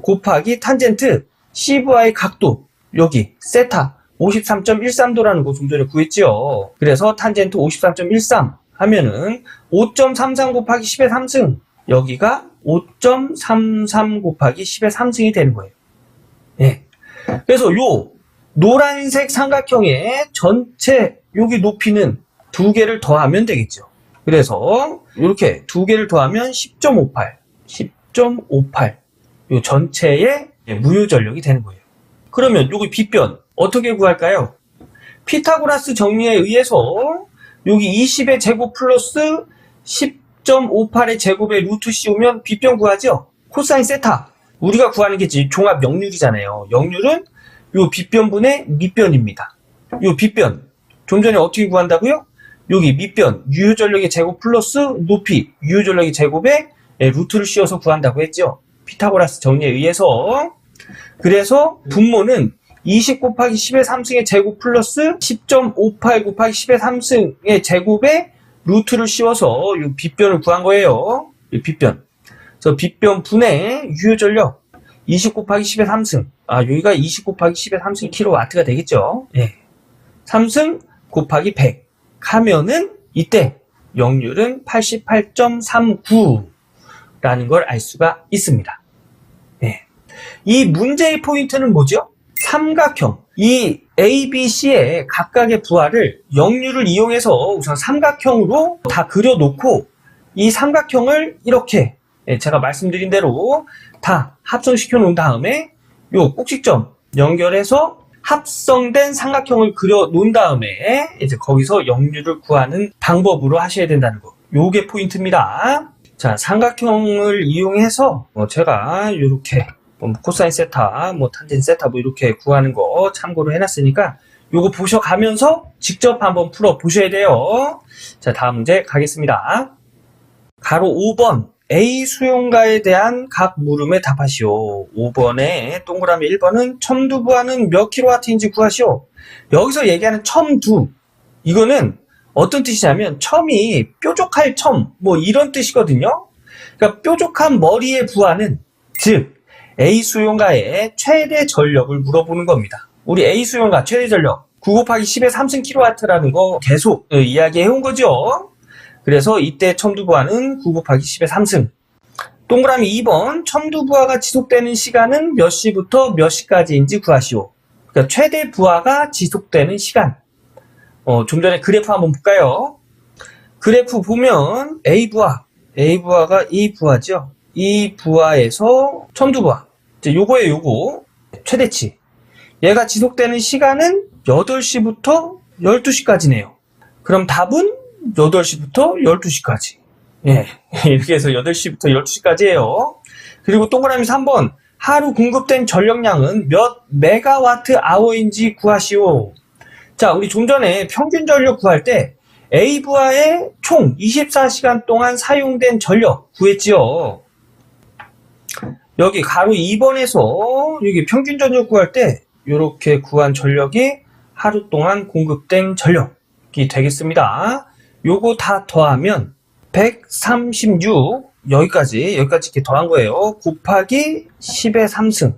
곱하기 탄젠트, C부하의 각도, 여기 세타 53.13도라는 거 좀 전에 구했죠. 그래서 탄젠트 53.13 하면은 5.33 곱하기 10의 3승, 여기가 5.33 곱하기 10의 3승이 되는 거예요. 예. 그래서 요 노란색 삼각형의 전체 여기 높이는 2개를 더하면 되겠죠. 그래서 이렇게 2개를 더하면 10.58 요 전체의 무효전력이 되는 거예요. 그러면 여기 빗변 어떻게 구할까요? 피타고라스 정리에 의해서 여기 20의 제곱 플러스 10.58의 제곱에 루트 씌우면 빗변 구하죠? 코사인 세타. 우리가 구하는 게 종합 역률이잖아요. 역률은 요 빗변분의 밑변입니다. 요 빗변 좀 전에 어떻게 구한다고요? 여기 밑변 유효전력의 제곱 플러스 높이 유효전력의 제곱에 루트를 씌워서 구한다고 했죠. 피타고라스 정리에 의해서. 그래서 분모는 20 곱하기 10의 3승의 제곱 플러스 10.58 곱하기 10의 3승의 제곱에 루트를 씌워서 요 빗변을 구한 거예요. 이 빗변. 그래서 빗변 분의 유효전력 20 곱하기 10의 3승. 여기가 20 곱하기 10의 3승 킬로와트가 되겠죠. 예. 3승 곱하기 100 하면은 이때 역률은 88.39라는 걸 알 수가 있습니다. 예. 이 문제의 포인트는 뭐죠? 삼각형. 이 A, B, C의 각각의 부하를 역률을 이용해서 우선 삼각형으로 다 그려놓고 이 삼각형을 이렇게 제가 말씀드린 대로 다 합성시켜 놓은 다음에 요 꼭지점 연결해서 합성된 삼각형을 그려 놓은 다음에 이제 거기서 역률을 구하는 방법으로 하셔야 된다는 거. 요게 포인트입니다. 자, 삼각형을 이용해서 제가 이렇게 코사인 세타, 탄젠 세타 이렇게 구하는 거 참고로 해놨으니까 요거 보셔가면서 직접 한번 풀어 보셔야 돼요. 자, 다음 문제 가겠습니다. 가로 5번 A 수용가에 대한 각 물음에 답하시오. 5번에 동그라미 1번은 첨두부하는 몇 킬로와트인지 구하시오. 여기서 얘기하는 첨두, 이거는 어떤 뜻이냐면 첨이 뾰족할 첨 이런 뜻이거든요. 그러니까 뾰족한 머리에 부하는, 즉 A 수용가의 최대 전력을 물어보는 겁니다. 우리 A 수용가 최대 전력 9 곱하기 10의 3승 킬로와트라는 거 계속 이야기해 온 거죠. 그래서 이때 첨두부하는 9 곱하기 10의 3승. 동그라미 2번 첨두부하가 지속되는 시간은 몇 시부터 몇 시까지인지 구하시오. 그러니까 최대 부하가 지속되는 시간. 좀 전에 그래프 한번 볼까요? 그래프 보면 A부하가 이 부하죠. 이 부하에서 첨두부하. 요거예요, 요거. 최대치. 얘가 지속되는 시간은 8시부터 12시까지네요. 그럼 답은 8시부터 12시까지. 예. 이렇게 해서 8시부터 12시까지예요. 그리고 동그라미 3번. 하루 공급된 전력량은 몇 메가와트 아워인지 구하시오. 자, 우리 좀 전에 평균 전력 구할 때 A부하의 총 24시간 동안 사용된 전력 구했지요. 여기 가로 2번에서 여기 평균 전력 구할 때 이렇게 구한 전력이 하루 동안 공급된 전력이 되겠습니다. 요거 다 더하면 136 여기까지 이렇게 더한 거예요. 곱하기 10의 3승.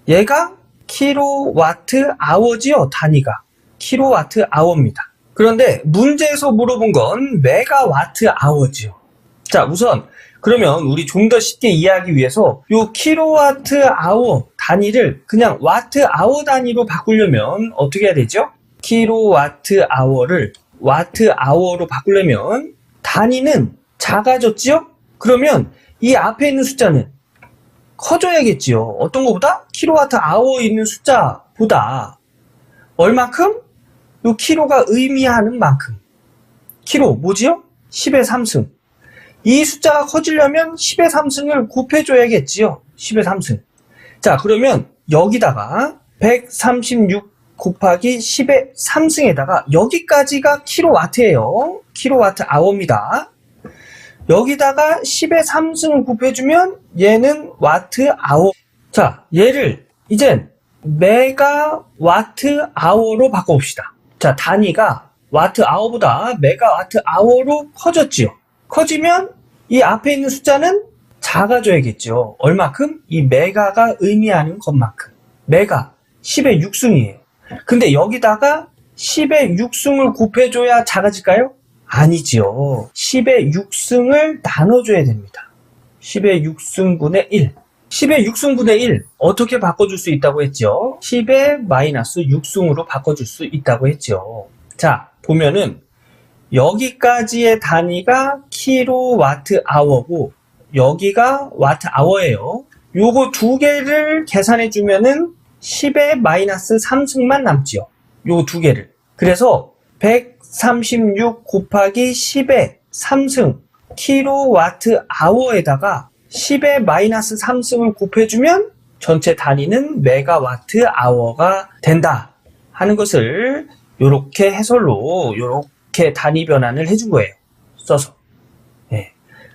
얘가 킬로와트 아워지요. 단위가 킬로와트 아워입니다. 그런데 문제에서 물어본 건 메가와트 아워지요. 자, 우선 그러면 우리 좀 더 쉽게 이해하기 위해서 요 킬로와트 아워 단위를 그냥 와트 아워 단위로 바꾸려면 어떻게 해야 되죠? 킬로와트 아워를 와트 아워로 바꾸려면 단위는 작아졌지요? 그러면 이 앞에 있는 숫자는 커져야겠지요. 어떤 것보다? 킬로와트 아워 있는 숫자보다 얼만큼? 요 킬로가 의미하는 만큼. 킬로 뭐지요? 10의 3승. 이 숫자가 커지려면 10의 3승을 곱해줘야겠지요. 10의 3승. 자, 그러면 여기다가 136 곱하기 10의 3승에다가 여기까지가 킬로와트예요. 킬로와트 아워입니다. 여기다가 10의 3승을 곱해주면 얘는 와트 아워. 자, 얘를 이젠 메가와트 아워로 바꿔봅시다. 자, 단위가 와트 아워보다 메가와트 아워로 커졌지요. 커지면 이 앞에 있는 숫자는 작아져야겠죠. 얼마큼? 이 메가가 의미하는 것만큼. 메가 10의 6승이에요. 근데 여기다가 10의 6승을 곱해줘야 작아질까요? 아니지요. 10의 6승을 나눠줘야 됩니다. 10의 6승분의 1. 10의 6승분의 1 어떻게 바꿔줄 수 있다고 했죠? 10의 마이너스 6승으로 바꿔줄 수 있다고 했죠. 자, 보면은 여기까지의 단위가 킬로와트 아워고 여기가 와트 아워예요. 요거 두 개를 계산해 주면은 10의 마이너스 3승만 남지요. 요 두 개를. 그래서 136 곱하기 10의 3승 킬로와트 아워에다가 10의 마이너스 3승을 곱해주면 전체 단위는 메가와트 아워가 된다 하는 것을 요렇게 해설로 요렇게 단위 변환을 해준 거예요. 써서. 네.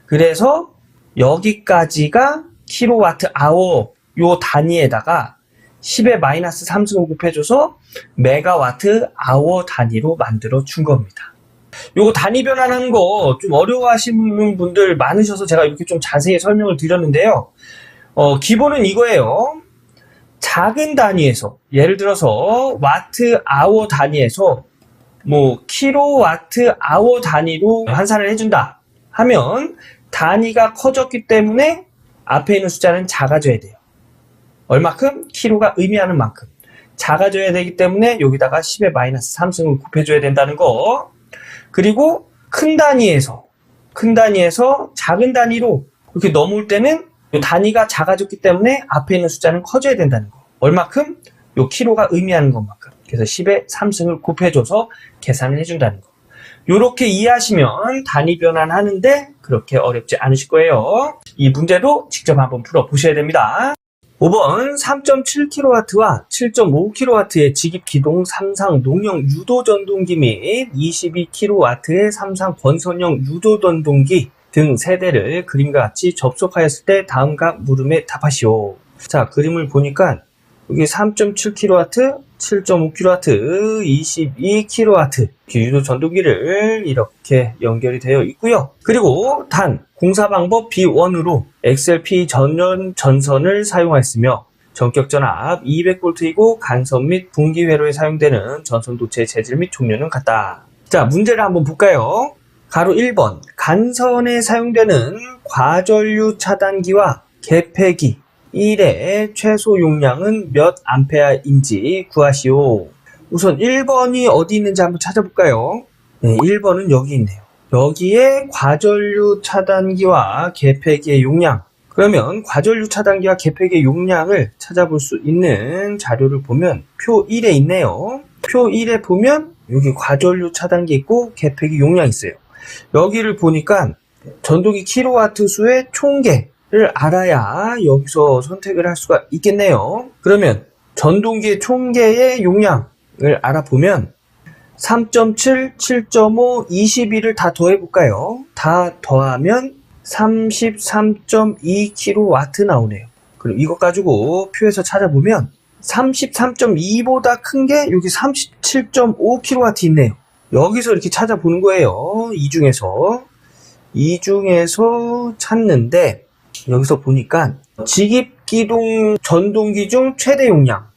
그래서 여기까지가 킬로와트 아워 요 단위에다가 10의 마이너스 3승을 곱해줘서 메가와트 아워 단위로 만들어 준 겁니다. 요거 단위 변환하는 거 좀 어려워하시는 분들 많으셔서 제가 이렇게 좀 자세히 설명을 드렸는데요. 기본은 이거예요. 작은 단위에서, 예를 들어서 와트 아워 단위에서 킬로와트 아워 단위로 환산을 해준다 하면 단위가 커졌기 때문에 앞에 있는 숫자는 작아져야 돼요. 얼마큼? 킬로가 의미하는 만큼. 작아져야 되기 때문에 여기다가 10의 마이너스 3승을 곱해줘야 된다는 거. 그리고 큰 단위에서 작은 단위로 이렇게 넘어올 때는 이 단위가 작아졌기 때문에 앞에 있는 숫자는 커져야 된다는 거. 얼마큼? 요 킬로가 의미하는 것만큼. 그래서 10의 3승을 곱해줘서 계산을 해준다는 거. 요렇게 이해하시면 단위 변환하는데 그렇게 어렵지 않으실 거예요. 이 문제도 직접 한번 풀어보셔야 됩니다. 5번 3.7kW와 7.5kW의 직입기동 3상 농형 유도전동기 및 22kW의 3상 권선형 유도전동기 등 세대를 그림과 같이 접속하였을 때 다음과 물음에 답하시오. 자, 그림을 보니까 여기 3.7kW, 7.5kW, 22kW 유도 전동기를 이렇게 연결이 되어 있고요. 그리고 단 공사 방법 B1으로 XLP 전원 전선을 사용하였으며 전격 전압 200V이고 간선 및 분기 회로에 사용되는 전선 도체의 재질 및 종류는 같다. 자, 문제를 한번 볼까요? 가로 1번 간선에 사용되는 과전류 차단기와 개폐기 1의 최소 용량은 몇 암페어인지 구하시오. 우선 1번이 어디 있는지 한번 찾아볼까요? 네, 1번은 여기 있네요. 여기에 과전류 차단기와 개폐기의 용량. 그러면 과전류 차단기와 개폐기의 용량을 찾아볼 수 있는 자료를 보면 표 1에 있네요. 표 1에 보면 여기 과전류 차단기 있고 개폐기 용량 있어요. 여기를 보니까 전동기 킬로와트 수의 총계를 알아야 여기서 선택을 할 수가 있겠네요. 그러면 전동기의 총계의 용량을 알아보면 3.7, 7.5, 22를 다 더해볼까요? 다 더하면 33.2kW 나오네요. 그럼 이것 가지고 표에서 찾아보면 33.2보다 큰 게 여기 37.5kW 있네요. 여기서 이렇게 찾아보는 거예요. 이 중에서 찾는데 여기서 보니까 직입기동 전동기 중 최대 용량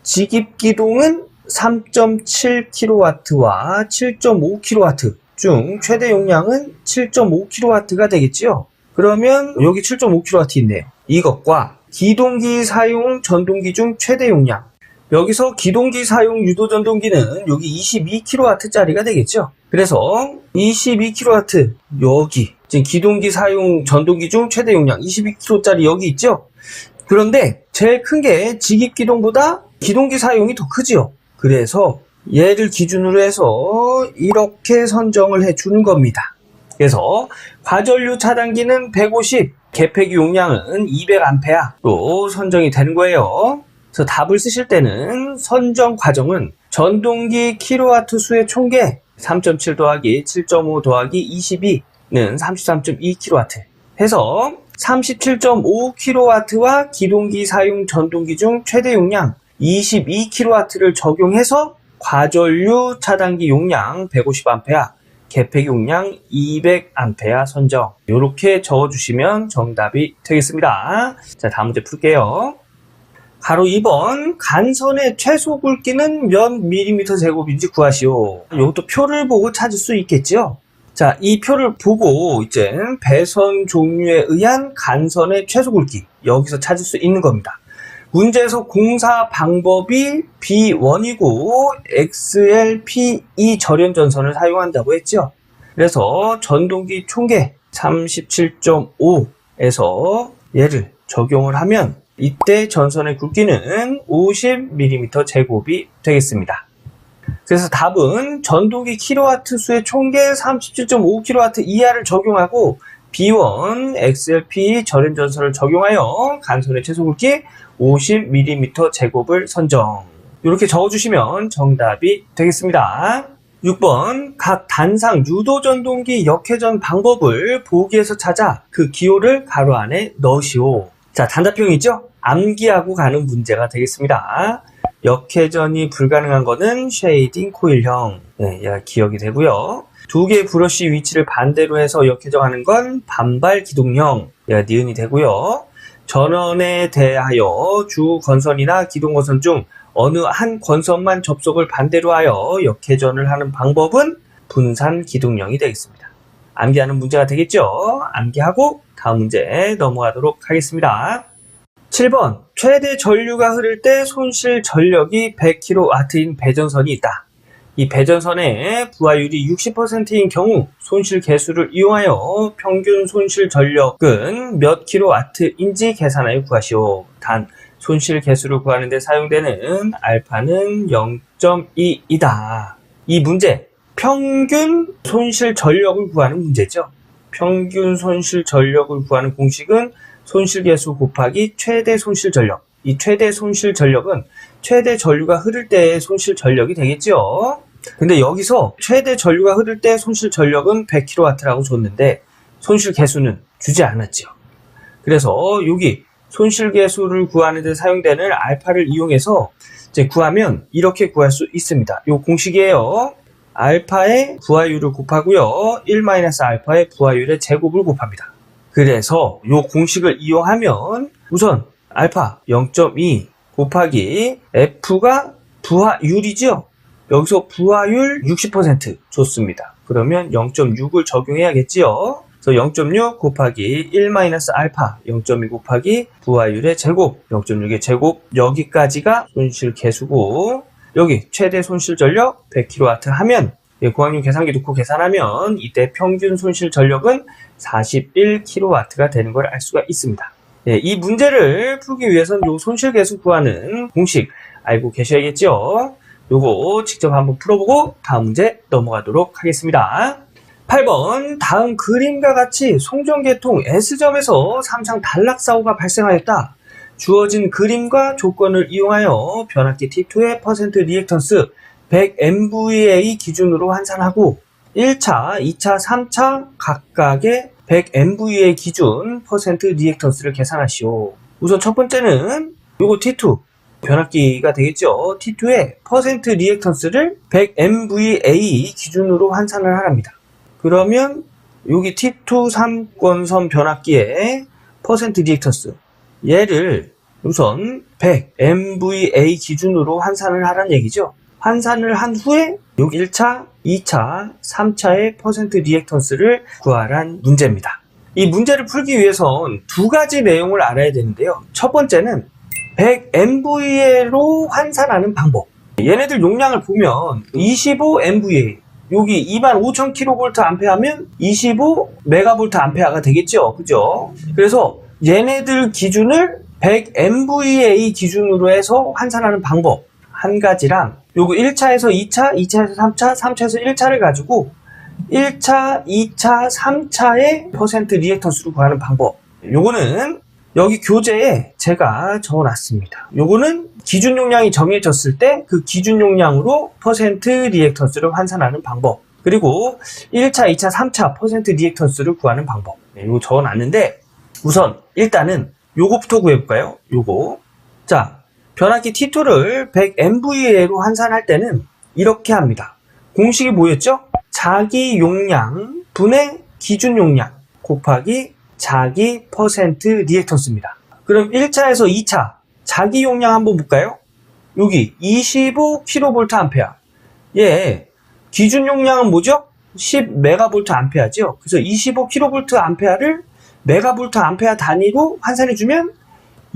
직입기동은 3.7kW와 7.5kW 중 최대 용량은 7.5kW가 되겠지요. 그러면 여기 7.5kW 있네요. 이것과 기동기 사용 전동기 중 최대 용량 여기서 기동기 사용 유도전동기는 여기 22kW짜리가 되겠죠. 그래서 22kW 여기 지금 기동기 사용 전동기 중 최대 용량 22kW짜리 여기 있죠. 그런데 제일 큰 게 직입기동보다 기동기 사용이 더 크지요. 그래서 얘를 기준으로 해서 이렇게 선정을 해주는 겁니다. 그래서 과전류 차단기는 150, 개폐기 용량은 200A로 선정이 되는 거예요. 그래서 답을 쓰실 때는 선정 과정은 전동기 킬로와트 수의 총계 3.7 더하기 7.5 더하기 22는 33.2kW 해서 37.5kW와 기동기 사용 전동기 중 최대 용량 22kW를 적용해서 과전류 차단기 용량 150A, 개폐기 용량 200A 선정. 이렇게 적어주시면 정답이 되겠습니다. 자, 다음 문제 풀게요. 가로 2번 간선의 최소 굵기는 몇 밀리미터 제곱인지 구하시오. 이것도 표를 보고 찾을 수 있겠죠. 자, 이 표를 보고 이제 배선 종류에 의한 간선의 최소 굵기 여기서 찾을 수 있는 겁니다. 문제에서 공사 방법이 B1이고 XLP2 절연 전선을 사용한다고 했죠. 그래서 전동기 총계 37.5에서 얘를 적용을 하면 이때 전선의 굵기는 50mm 제곱이 되겠습니다. 그래서 답은 전동기 킬로와트 수의 총계 37.5kW 이하를 적용하고 B1 XLP 절연 전선을 적용하여 간선의 최소 굵기 50mm 제곱을 선정. 이렇게 적어주시면 정답이 되겠습니다. 6번 각 단상 유도전동기 역회전 방법을 보기에서 찾아 그 기호를 가로 안에 넣으시오. 자, 단답형이죠? 암기하고 가는 문제가 되겠습니다. 역회전이 불가능한 거는 쉐이딩 코일형. 네, 얘가 기억이 되고요. 두 개의 브러쉬 위치를 반대로 해서 역회전하는 건 반발 기동형. 얘가 니은이 되고요. 전원에 대하여 주 건선이나 기동 건선 중 어느 한 건선만 접속을 반대로 하여 역회전을 하는 방법은 분산 기동형이 되겠습니다. 암기하는 문제가 되겠죠? 암기하고 다음 문제 넘어가도록 하겠습니다. 7번 최대 전류가 흐를 때 손실 전력이 100kW인 배전선이 있다. 이 배전선의 부하율이 60%인 경우 손실 계수를 이용하여 평균 손실 전력은 몇 kW인지 계산하여 구하시오. 단 손실 계수를 구하는 데 사용되는 알파는 0.2이다. 이 문제 평균 손실 전력을 구하는 문제죠. 평균 손실 전력을 구하는 공식은 손실계수 곱하기 최대 손실 전력. 이 최대 손실 전력은 최대 전류가 흐를 때의 손실 전력이 되겠죠. 근데 여기서 최대 전류가 흐를 때 손실 전력은 100kW라고 줬는데 손실 계수는 주지 않았죠. 그래서 여기 손실 계수를 구하는 데 사용되는 알파를 이용해서 이제 구하면 이렇게 구할 수 있습니다. 이 공식이에요. 알파의 부하율을 곱하고요. 1-알파의 부하율의 제곱을 곱합니다. 그래서 이 공식을 이용하면 우선 알파 0.2 곱하기 F가 부하율이죠. 여기서 부하율 60% 줬습니다. 그러면 0.6을 적용해야겠지요. 그래서 0.6 곱하기 1-알파 0.2 곱하기 부하율의 제곱 0.6의 제곱 여기까지가 손실 계수고 여기 최대 손실 전력 100kW 하면 고학용 계산기 놓고 계산하면 이때 평균 손실 전력은 41kW가 되는 걸 알 수가 있습니다. 이 문제를 풀기 위해서는 요 손실 계수 구하는 공식 알고 계셔야겠죠. 요거 직접 한번 풀어보고 다음 문제 넘어가도록 하겠습니다. 8번 다음 그림과 같이 송전계통 S점에서 3상 단락사고가 발생하였다. 주어진 그림과 조건을 이용하여 변압기 T2의 퍼센트 리액턴스 100MVA 기준으로 환산하고 1차, 2차, 3차 각각의 100MVA 기준 퍼센트 리액턴스를 계산하시오. 우선 첫 번째는 요거 T2 변압기가 되겠죠. T2의 퍼센트 리액턴스를 100MVA 기준으로 환산을 하랍니다. 그러면 여기 T2 3권선 변압기의 퍼센트 리액턴스 얘를 우선 100MVA 기준으로 환산을 하라는 얘기죠. 환산을 한 후에 여기 1차, 2차, 3차의 퍼센트 리액턴스를 구하란 문제입니다. 이 문제를 풀기 위해선 두 가지 내용을 알아야 되는데요. 첫 번째는 100MVA로 환산하는 방법. 얘네들 용량을 보면 25MVA 여기 25,000kV 하면 25MVA가 되겠죠. 그죠? 그래서 얘네들 기준을 100MVA 기준으로 해서 환산하는 방법 한 가지랑 요거 1차에서 2차, 2차에서 3차, 3차에서 1차를 가지고 1차, 2차, 3차의 퍼센트 리액턴스로 구하는 방법. 요거는 여기 교재에 제가 적어놨습니다. 요거는 기준 용량이 정해졌을 때 그 기준 용량으로 퍼센트 리액턴스를 환산하는 방법. 그리고 1차, 2차, 3차 퍼센트 리액턴스를 구하는 방법. 요거 적어놨는데 우선 일단은 요거부터 구해볼까요? 요거. 자, 변압기 T2를 100MVA로 환산할 때는 이렇게 합니다. 공식이 뭐였죠? 자기 용량 분의 기준 용량 곱하기 자기 퍼센트 리액턴스입니다. 그럼 1차에서 2차 자기 용량 한번 볼까요? 여기 25kVA. 예, 기준 용량은 뭐죠? 10MVA죠. 그래서 25kVA를 메가볼트암페어 단위로 환산해주면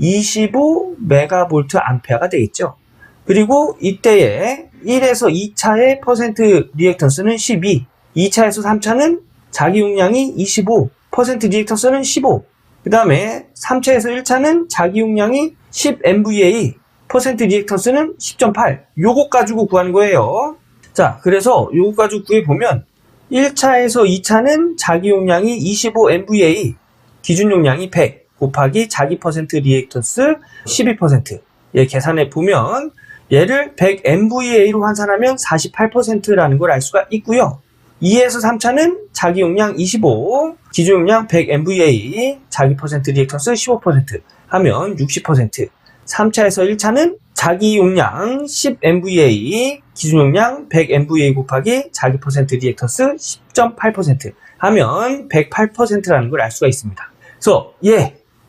25MVA가 되겠죠. 그리고 이때에 1에서 2차의 퍼센트 리액턴스는 12, 2차에서 3차는 자기 용량이 25, 퍼센트 리액턴스는 15, 그 다음에 3차에서 1차는 자기 용량이 10MVA, 퍼센트 리액턴스는 10.8. 요거 가지고 구하는 거예요. 자, 그래서 요거 가지고 구해보면 1차에서 2차는 자기 용량이 25MVA, 기준 용량이 100 곱하기 자기 퍼센트 리액턴스 12%. 얘 계산해 보면 얘를 100MVA로 환산하면 48%라는 걸 알 수가 있고요. 2에서 3차는 자기 용량 25, 기준 용량 100MVA, 자기 퍼센트 리액턴스 15% 하면 60%. 3차에서 1차는 자기 용량 10MVA, 기준 용량 100MVA 곱하기 자기 퍼센트 리액턴스 10.8% 하면 108%라는 걸 알 수가 있습니다. 그래서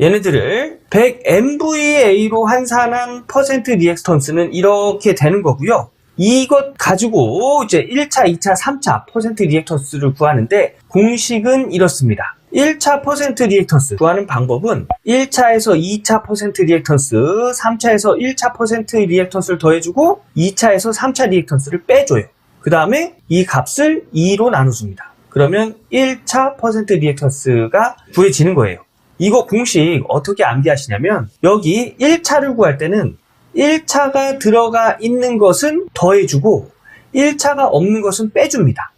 얘네들을 100MVA로 환산한 퍼센트 리액턴스는 이렇게 되는 거고요. 이것 가지고 이제 1차, 2차, 3차 퍼센트 리액턴스를 구하는데 공식은 이렇습니다. 1차 퍼센트 리액턴스 구하는 방법은 1차에서 2차 퍼센트 리액턴스, 3차에서 1차 퍼센트 리액턴스를 더해주고 2차에서 3차 리액턴스를 빼줘요. 그 다음에 이 값을 2로 나눠줍니다. 그러면 1차 퍼센트 리액턴스가 구해지는 거예요. 이거 공식 어떻게 암기하시냐면 여기 1차를 구할 때는 1차가 들어가 있는 것은 더해주고 1차가 없는 것은 빼줍니다.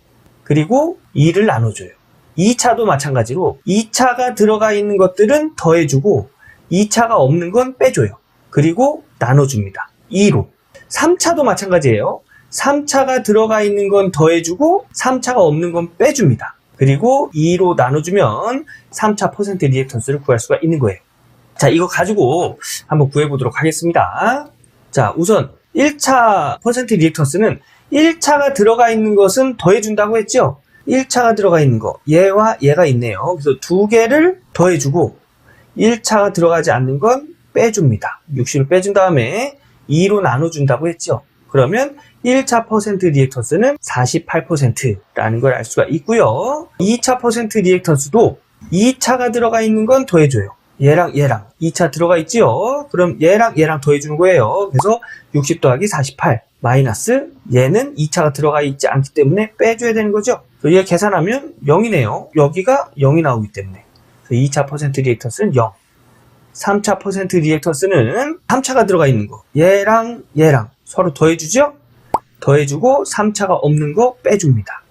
그리고 2를 나눠줘요. 2차도 마찬가지로 2차가 들어가 있는 것들은 더해주고 2차가 없는 건 빼줘요. 그리고 나눠줍니다. 2로. 3차도 마찬가지예요. 3차가 들어가 있는 건 더해주고 3차가 없는 건 빼줍니다. 그리고 2로 나눠주면 3차 퍼센트 리액턴스를 구할 수가 있는 거예요. 자, 이거 가지고 한번 구해보도록 하겠습니다. 자, 우선 1차 퍼센트 리액턴스는 1차가 들어가 있는 것은 더해준다고 했죠? 1차가 들어가 있는 거, 얘와 얘가 있네요. 그래서 두 개를 더해주고 1차가 들어가지 않는 건 빼줍니다. 60을 빼준 다음에 2로 나눠준다고 했죠? 그러면 1차 퍼센트 리액턴스는 48%라는 걸 알 수가 있고요. 2차 퍼센트 리액턴스도 2차가 들어가 있는 건 더해줘요. 얘랑 얘랑 2차 들어가 있지요. 그럼 얘랑 얘랑 더해주는 거예요. 그래서 60 더하기 48 마이너스 얘는 2차가 들어가 있지 않기 때문에 빼줘야 되는 거죠. 얘 계산하면 0이네요. 여기가 0이 나오기 때문에. 그래서 2차 퍼센트 리액턴스는 0. 3차 퍼센트 리액턴스는 3차가 들어가 있는 거. 얘랑 얘랑 서로 더해주죠? 더해주고 3차가 없는 거 빼줍니다.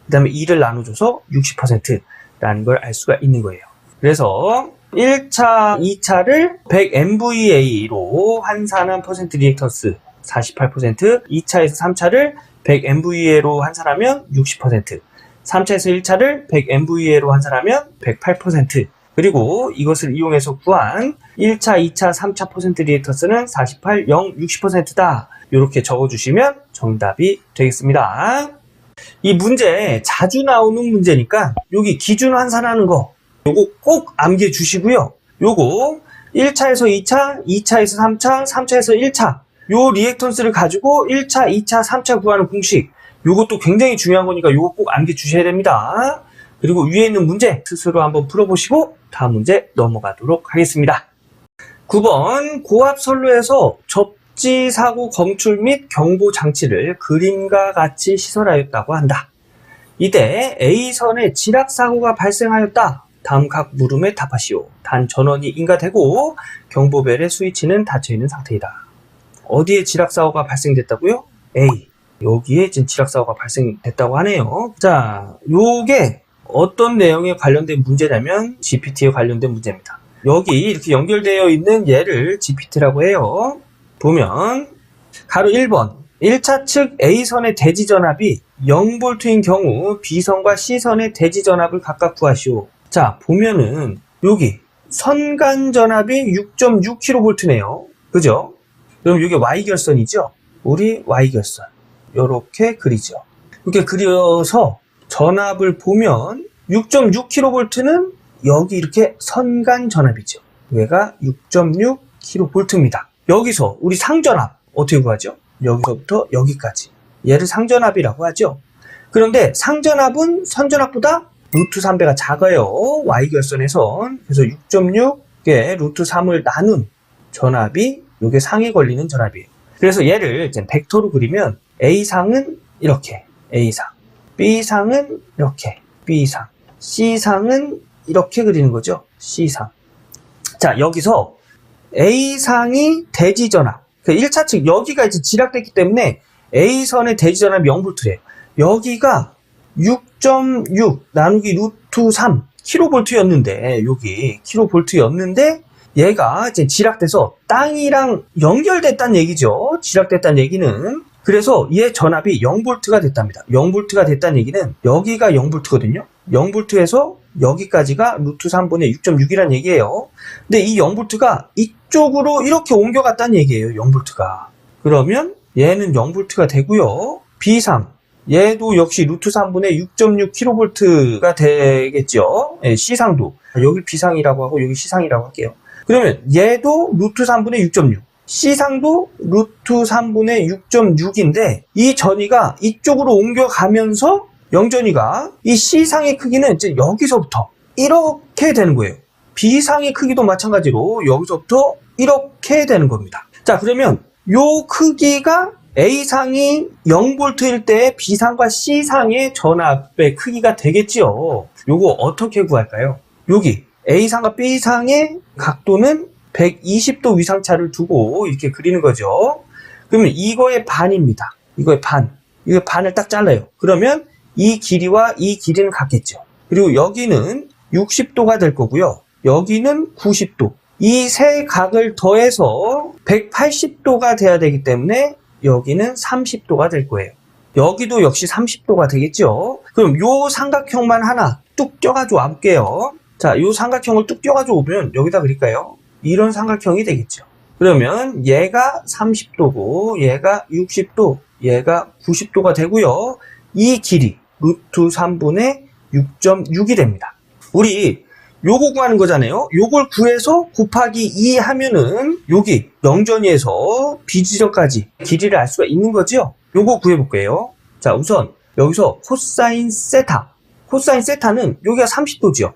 그 다음에 2를 나눠줘서 60%라는 걸 알 수가 있는 거예요. 그래서 1차, 2차를 100MVA로 환산한 퍼센트 리액턴스 48%, 2차에서 3차를 100MVA로 환산하면 60%, 3차에서 1차를 100MVA로 환산하면 108%, 그리고 이것을 이용해서 구한 1차, 2차, 3차 퍼센트 리액턴스는 48, 0, 60%다. 이렇게 적어주시면 정답이 되겠습니다. 이 문제 자주 나오는 문제니까 여기 기준 환산하는 거 요거 꼭 암기해 주시고요. 요거 1차에서 2차, 2차에서 3차, 3차에서 1차 요 리액턴스를 가지고 1차, 2차, 3차 구하는 공식 요것도 굉장히 중요한 거니까 요거 꼭 암기해 주셔야 됩니다. 그리고 위에 있는 문제 스스로 한번 풀어보시고 다음 문제 넘어가도록 하겠습니다. 9번 고압선로에서 접지사고 검출 및 경보 장치를 그림과 같이 시설하였다고 한다. 이때 A선에 지락사고가 발생하였다. 다음 각 물음에 답하시오. 단 전원이 인가되고 경보벨의 스위치는 닫혀있는 상태이다. 어디에 지락사고가 발생됐다고요? A. 여기에 지금 지락사고가 발생됐다고 하네요. 자, 요게 어떤 내용에 관련된 문제냐면 GPT에 관련된 문제입니다. 여기 이렇게 연결되어 있는 얘를 GPT라고 해요. 보면 가로 1번 1차 측 A선의 대지전압이 0V인 경우 B선과 C선의 대지전압을 각각 구하시오. 자, 보면은 여기 선간전압이 6.6kV네요. 그죠? 그럼 이게 Y결선이죠? 우리 Y결선. 요렇게 그리죠. 이렇게 그려서 전압을 보면 6.6kV는 여기 이렇게 선간전압이죠. 얘가 6.6kV입니다. 여기서 우리 상전압 어떻게 구하죠? 여기서부터 여기까지. 얘를 상전압이라고 하죠. 그런데 상전압은 선전압보다 루트 3배가 작아요. Y결선에선. 그래서 6.6에 루트 3을 나눈 전압이 요게 상에 걸리는 전압이에요. 그래서 얘를 이제 벡터로 그리면 A상은 이렇게 A상, B상은 이렇게 B상, C상은 이렇게 그리는 거죠. C상. 자, 여기서 A상이 대지전압. 그 1차 측 여기가 이제 지락됐기 때문에 A선의 대지전압이 0V래요. 여기가 6.6 나누기 루트 3 kV였는데 여기 kV였는데 얘가 이제 지락돼서 땅이랑 연결됐다는 얘기죠. 지락됐다는 얘기는. 그래서 얘 전압이 0V가 됐답니다. 0V가 됐다는 얘기는 여기가 0V거든요. 0V에서 여기까지가 루트 3분의 6.6이라는 얘기예요. 근데 이 0V가 이쪽으로 이렇게 옮겨갔다는 얘기예요. 0V가. 그러면 얘는 0V가 되고요. B상. 얘도 역시 루트 3분의 6.6kV가 되겠죠. 예, C상도. 여기 B상이라고 하고 여기 C상이라고 할게요. 그러면 얘도 루트 3분의 6.6. C상도 루트 3분의 6.6인데 이 전위가 이쪽으로 옮겨가면서 영전위가 이 C상의 크기는 이제 여기서부터 이렇게 되는 거예요. B상의 크기도 마찬가지로 여기서부터 이렇게 되는 겁니다. 자, 그러면 요 크기가 A상이 0V일 때 B상과 C상의 전압의 크기가 되겠지요. 요거 어떻게 구할까요? 여기 A상과 B상의 각도는 120도 위상차를 두고 이렇게 그리는 거죠. 그러면 이거의 반입니다. 이거의 반. 이거 반을 딱 잘라요. 그러면 이 길이와 이 길이는 같겠죠. 그리고 여기는 60도가 될 거고요. 여기는 90도. 이 세 각을 더해서 180도가 돼야 되기 때문에 여기는 30도가 될 거예요. 여기도 역시 30도가 되겠죠. 그럼 요 삼각형만 하나 뚝 껴가지고 와볼게요. 자, 요 삼각형을 뚝 껴가지고 오면 여기다 그릴까요? 이런 삼각형이 되겠죠. 그러면 얘가 30도고 얘가 60도, 얘가 90도가 되고요. 이 길이 루트 3분의 6.6이 됩니다. 우리 요거 구하는 거잖아요. 요걸 구해서 곱하기 2 하면은 여기 0전위에서 B지점까지 길이를 알 수가 있는 거죠. 요거 구해볼게요. 자, 우선 여기서 코사인 세타. 코사인 세타는 여기가 30도죠.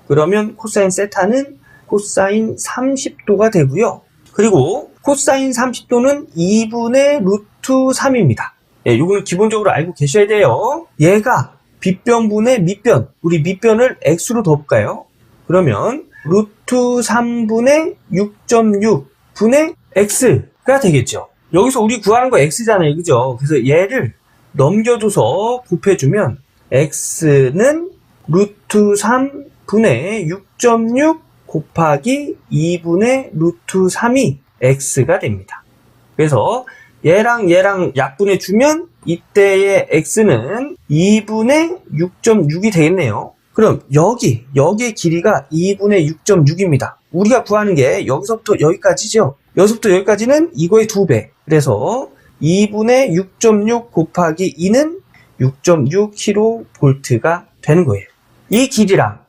그러면 코사인 세타는 코사인 30도가 되고요. 그리고 코사인 30도는 2분의 루트 3입니다. 예, 요거는 기본적으로 알고 계셔야 돼요. 얘가 빗변분의 밑변. 우리 밑변을 x로 덮을까요? 그러면 루트 3분의 6.6 분의 x가 되겠죠. 여기서 우리 구하는 거 x잖아요. 그죠? 그래서 얘를 넘겨줘서 곱해주면 x는 루트 3분의 6.6 곱하기 2분의 루트 3이 x가 됩니다. 그래서 얘랑 약분해주면 이때의 x는 2분의 6.6이 되겠네요. 그럼 여기의 길이가 2분의 6.6입니다. 우리가 구하는 게 여기서부터 여기까지죠. 여기서부터 여기까지는 이거의 2배. 그래서 2분의 6.6 곱하기 2는 6.6kV가 되는 거예요. 이 길이랑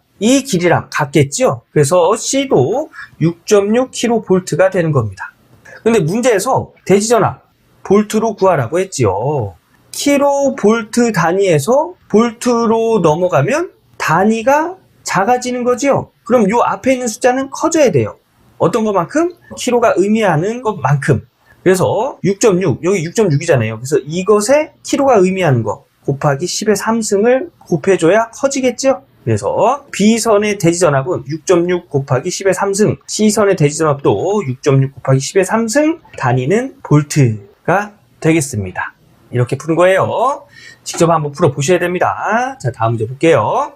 같겠죠? 그래서 C도 6.6kV가 되는 겁니다. 근데 문제에서 대지전압 볼트로 구하라고 했지요. 킬로볼트 단위에서 볼트로 넘어가면 단위가 작아지는 거죠. 그럼 요 앞에 있는 숫자는 커져야 돼요. 어떤 것만큼? 킬로가 의미하는 것만큼. 그래서 6.6, 여기 6.6이잖아요. 그래서 이것에 킬로가 의미하는 거 곱하기 10의 3승을 곱해줘야 커지겠죠. 그래서 B선의 대지전압은 6.6 곱하기 10의 3승, C선의 대지전압도 6.6 곱하기 10의 3승, 단위는 볼트가 되겠습니다. 이렇게 푸는 거예요. 직접 한번 풀어보셔야 됩니다. 자, 다음 문제 볼게요.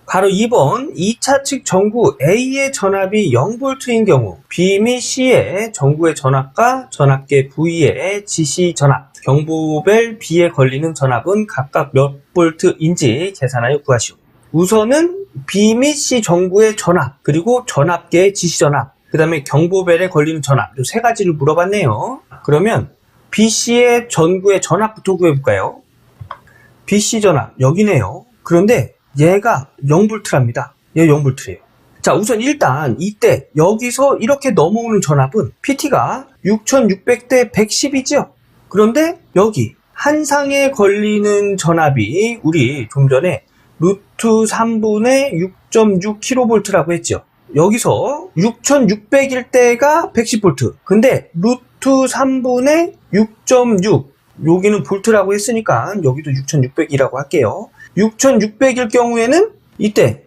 가로 2번 2차 측 전구 A의 전압이 0V인 경우 B 및 C의 전구의 전압과 전압계 V의 지시 전압, 경보벨 B에 걸리는 전압은 각각 몇 볼트인지 계산하여 구하시오. 우선은 B 및 C 전구의 전압, 그리고 전압계의 지시 전압, 그 다음에 경보벨에 걸리는 전압, 이 세 가지를 물어봤네요. 그러면 BC의 전구의 전압부터 구해볼까요? BC 전압, 여기네요. 그런데 얘가 0V랍니다. 얘 0V예요. 자, 우선 일단 이때 여기서 이렇게 넘어오는 전압은 PT가 6600대 110이죠. 그런데 여기 한 상에 걸리는 전압이 우리 좀 전에 루트 3분의 6.6kV라고 했죠. 여기서 6600일 때가 110V. 근데 루트 3분의 6.6, 여기는 볼트라고 했으니까 여기도 6600이라고 할게요. 6600일 경우에는 이때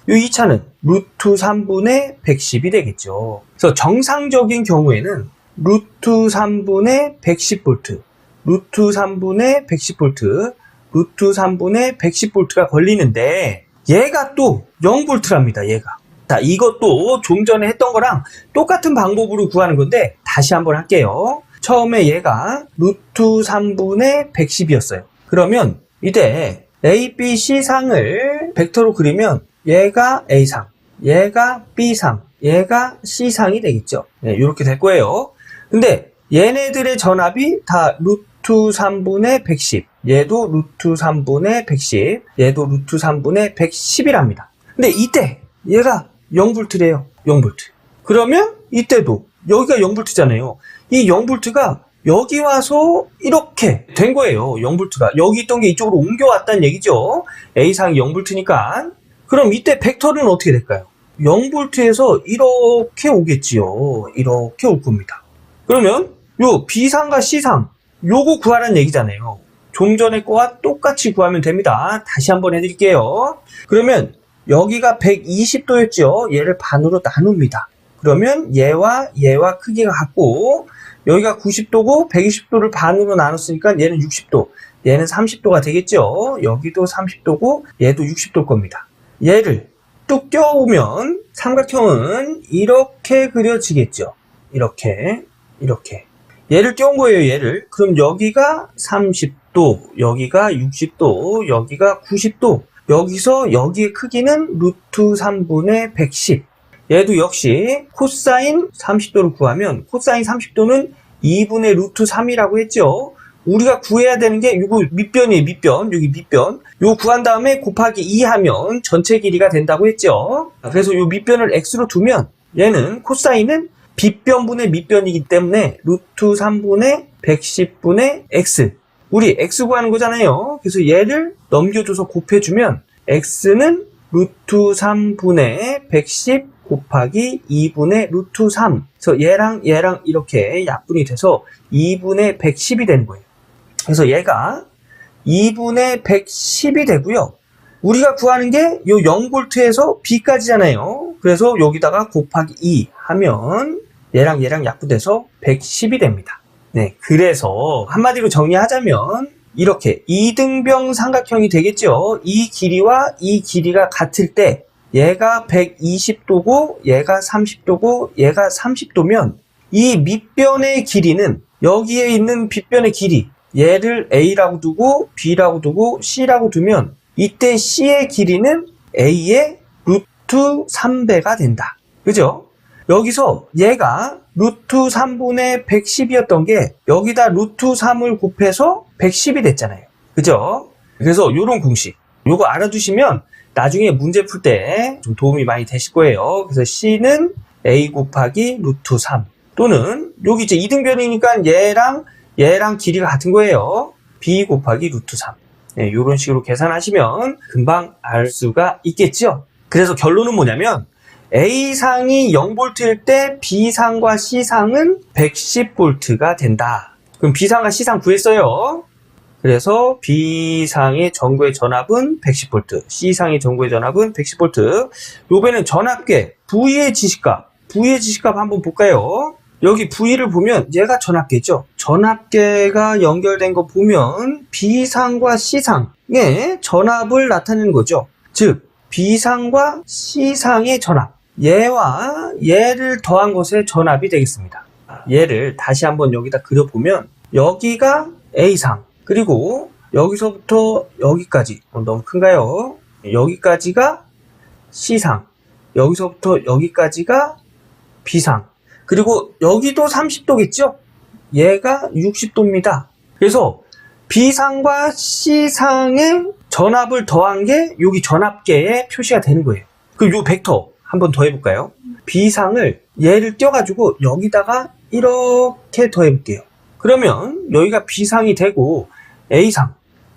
이 2차는 루트 3분의 110이 되겠죠. 그래서 정상적인 경우에는 루트 3분의 110V, 루트 3분의 110V, 루트 3분의 110V가 걸리는데 얘가 또 0V랍니다. 얘가. 자, 이것도 좀 전에 했던 거랑 똑같은 방법으로 구하는 건데 다시 한번 할게요. 처음에 얘가 루트 3분의 110이었어요. 그러면 이때 A, B, C 상을 벡터로 그리면 얘가 A상, 얘가 B상, 얘가 C상이 되겠죠. 네, 이렇게 될 거예요. 근데 얘네들의 전압이 다 루트 3분의 110, 얘도 루트 3분의 110, 얘도 루트 3분의 110이랍니다. 근데 이때 얘가 0V래요. 0V. 그러면 이때도 여기가 0V잖아요. 이 0V가 여기 와서 이렇게 된 거예요. 0V가. 여기 있던 게 이쪽으로 옮겨왔다는 얘기죠. A상이 0V니까. 그럼 이때 벡터는 어떻게 될까요? 0V에서 이렇게 오겠지요. 이렇게 올 겁니다. 그러면 요 B상과 C상 요거 구하라는 얘기잖아요. 좀 전에 거와 똑같이 구하면 됩니다. 다시 한번 해드릴게요. 그러면 여기가 120도였죠. 얘를 반으로 나눕니다. 그러면 얘와 크기가 같고 여기가 90도고 120도를 반으로 나눴으니까 얘는 60도, 얘는 30도가 되겠죠. 여기도 30도고 얘도 60도일 겁니다. 얘를 뚝 껴오면 삼각형은 이렇게 그려지겠죠. 이렇게. 얘를 껴온 거예요, 얘를. 그럼 여기가 30도, 여기가 60도, 여기가 90도. 여기서 여기의 크기는 루트 3분의 110. 얘도 역시 코사인 30도를 구하면 코사인 30도는 2분의 루트 3이라고 했죠. 우리가 구해야 되는 게 이거 밑변이에요, 밑변. 여기 밑변. 요 구한 다음에 곱하기 2 하면 전체 길이가 된다고 했죠. 그래서 요 밑변을 x로 두면 얘는 코사인은 빗변분의 밑변이기 때문에 루트 3분의 110분의 x. 우리 x 구하는 거잖아요. 그래서 얘를 넘겨줘서 곱해주면 x는 루트 3분의 110 곱하기 2분의 루트 3. 그래서 얘랑 이렇게 약분이 돼서 2분의 110이 되는 거예요. 그래서 얘가 2분의 110이 되고요. 우리가 구하는 게 요 0V에서 B까지잖아요. 그래서 여기다가 곱하기 2 하면 얘랑 약분돼서 110이 됩니다. 네, 그래서 한마디로 정리하자면 이렇게 이등병 삼각형이 되겠죠. 이 길이와 이 길이가 같을 때 얘가 120도고 얘가 30도고 얘가 30도면 이 밑변의 길이는 여기에 있는 빗변의 길이 얘를 A라고 두고 B라고 두고 C라고 두면 이때 C의 길이는 A의 루트 3배가 된다. 그죠? 여기서 얘가 루트 3분의 110이었던 게 여기다 루트 3을 곱해서 110이 됐잖아요. 그죠? 그래서 요런 공식 요거 알아두시면 나중에 문제 풀 때 좀 도움이 많이 되실 거예요. 그래서 C는 A 곱하기 루트 3 또는 여기 이제 이등변이니까 얘랑 길이가 같은 거예요. B 곱하기 루트 3. 네, 이런 식으로 계산하시면 금방 알 수가 있겠죠. 그래서 결론은 뭐냐면 A상이 0V일 때 B상과 C상은 110V가 된다. 그럼 B상과 C상 구했어요. 그래서 B상의 전구의 전압은 110V, C상의 전구의 전압은 110V. 요번에는 전압계 V의 지시값 한번 볼까요? 여기 V를 보면 얘가 전압계죠. 전압계가 연결된 거 보면 B상과 C상의 전압을 나타내는 거죠. 즉 B상과 C상의 전압, 얘와 얘를 더한 것의 전압이 되겠습니다. 얘를 다시 한번 여기다 그려보면 여기가 A상, 그리고 여기서부터 여기까지 너무 큰가요? 여기까지가 C상, 여기서부터 여기까지가 B상, 그리고 여기도 30도겠죠? 얘가 60도입니다. 그래서 B상과 C상의 전압을 더한 게 여기 전압계에 표시가 되는 거예요. 그럼 요 벡터 한번 더 해볼까요? B상을 얘를 띄워가지고 여기다가 이렇게 더해볼게요. 그러면 여기가 B상이 되고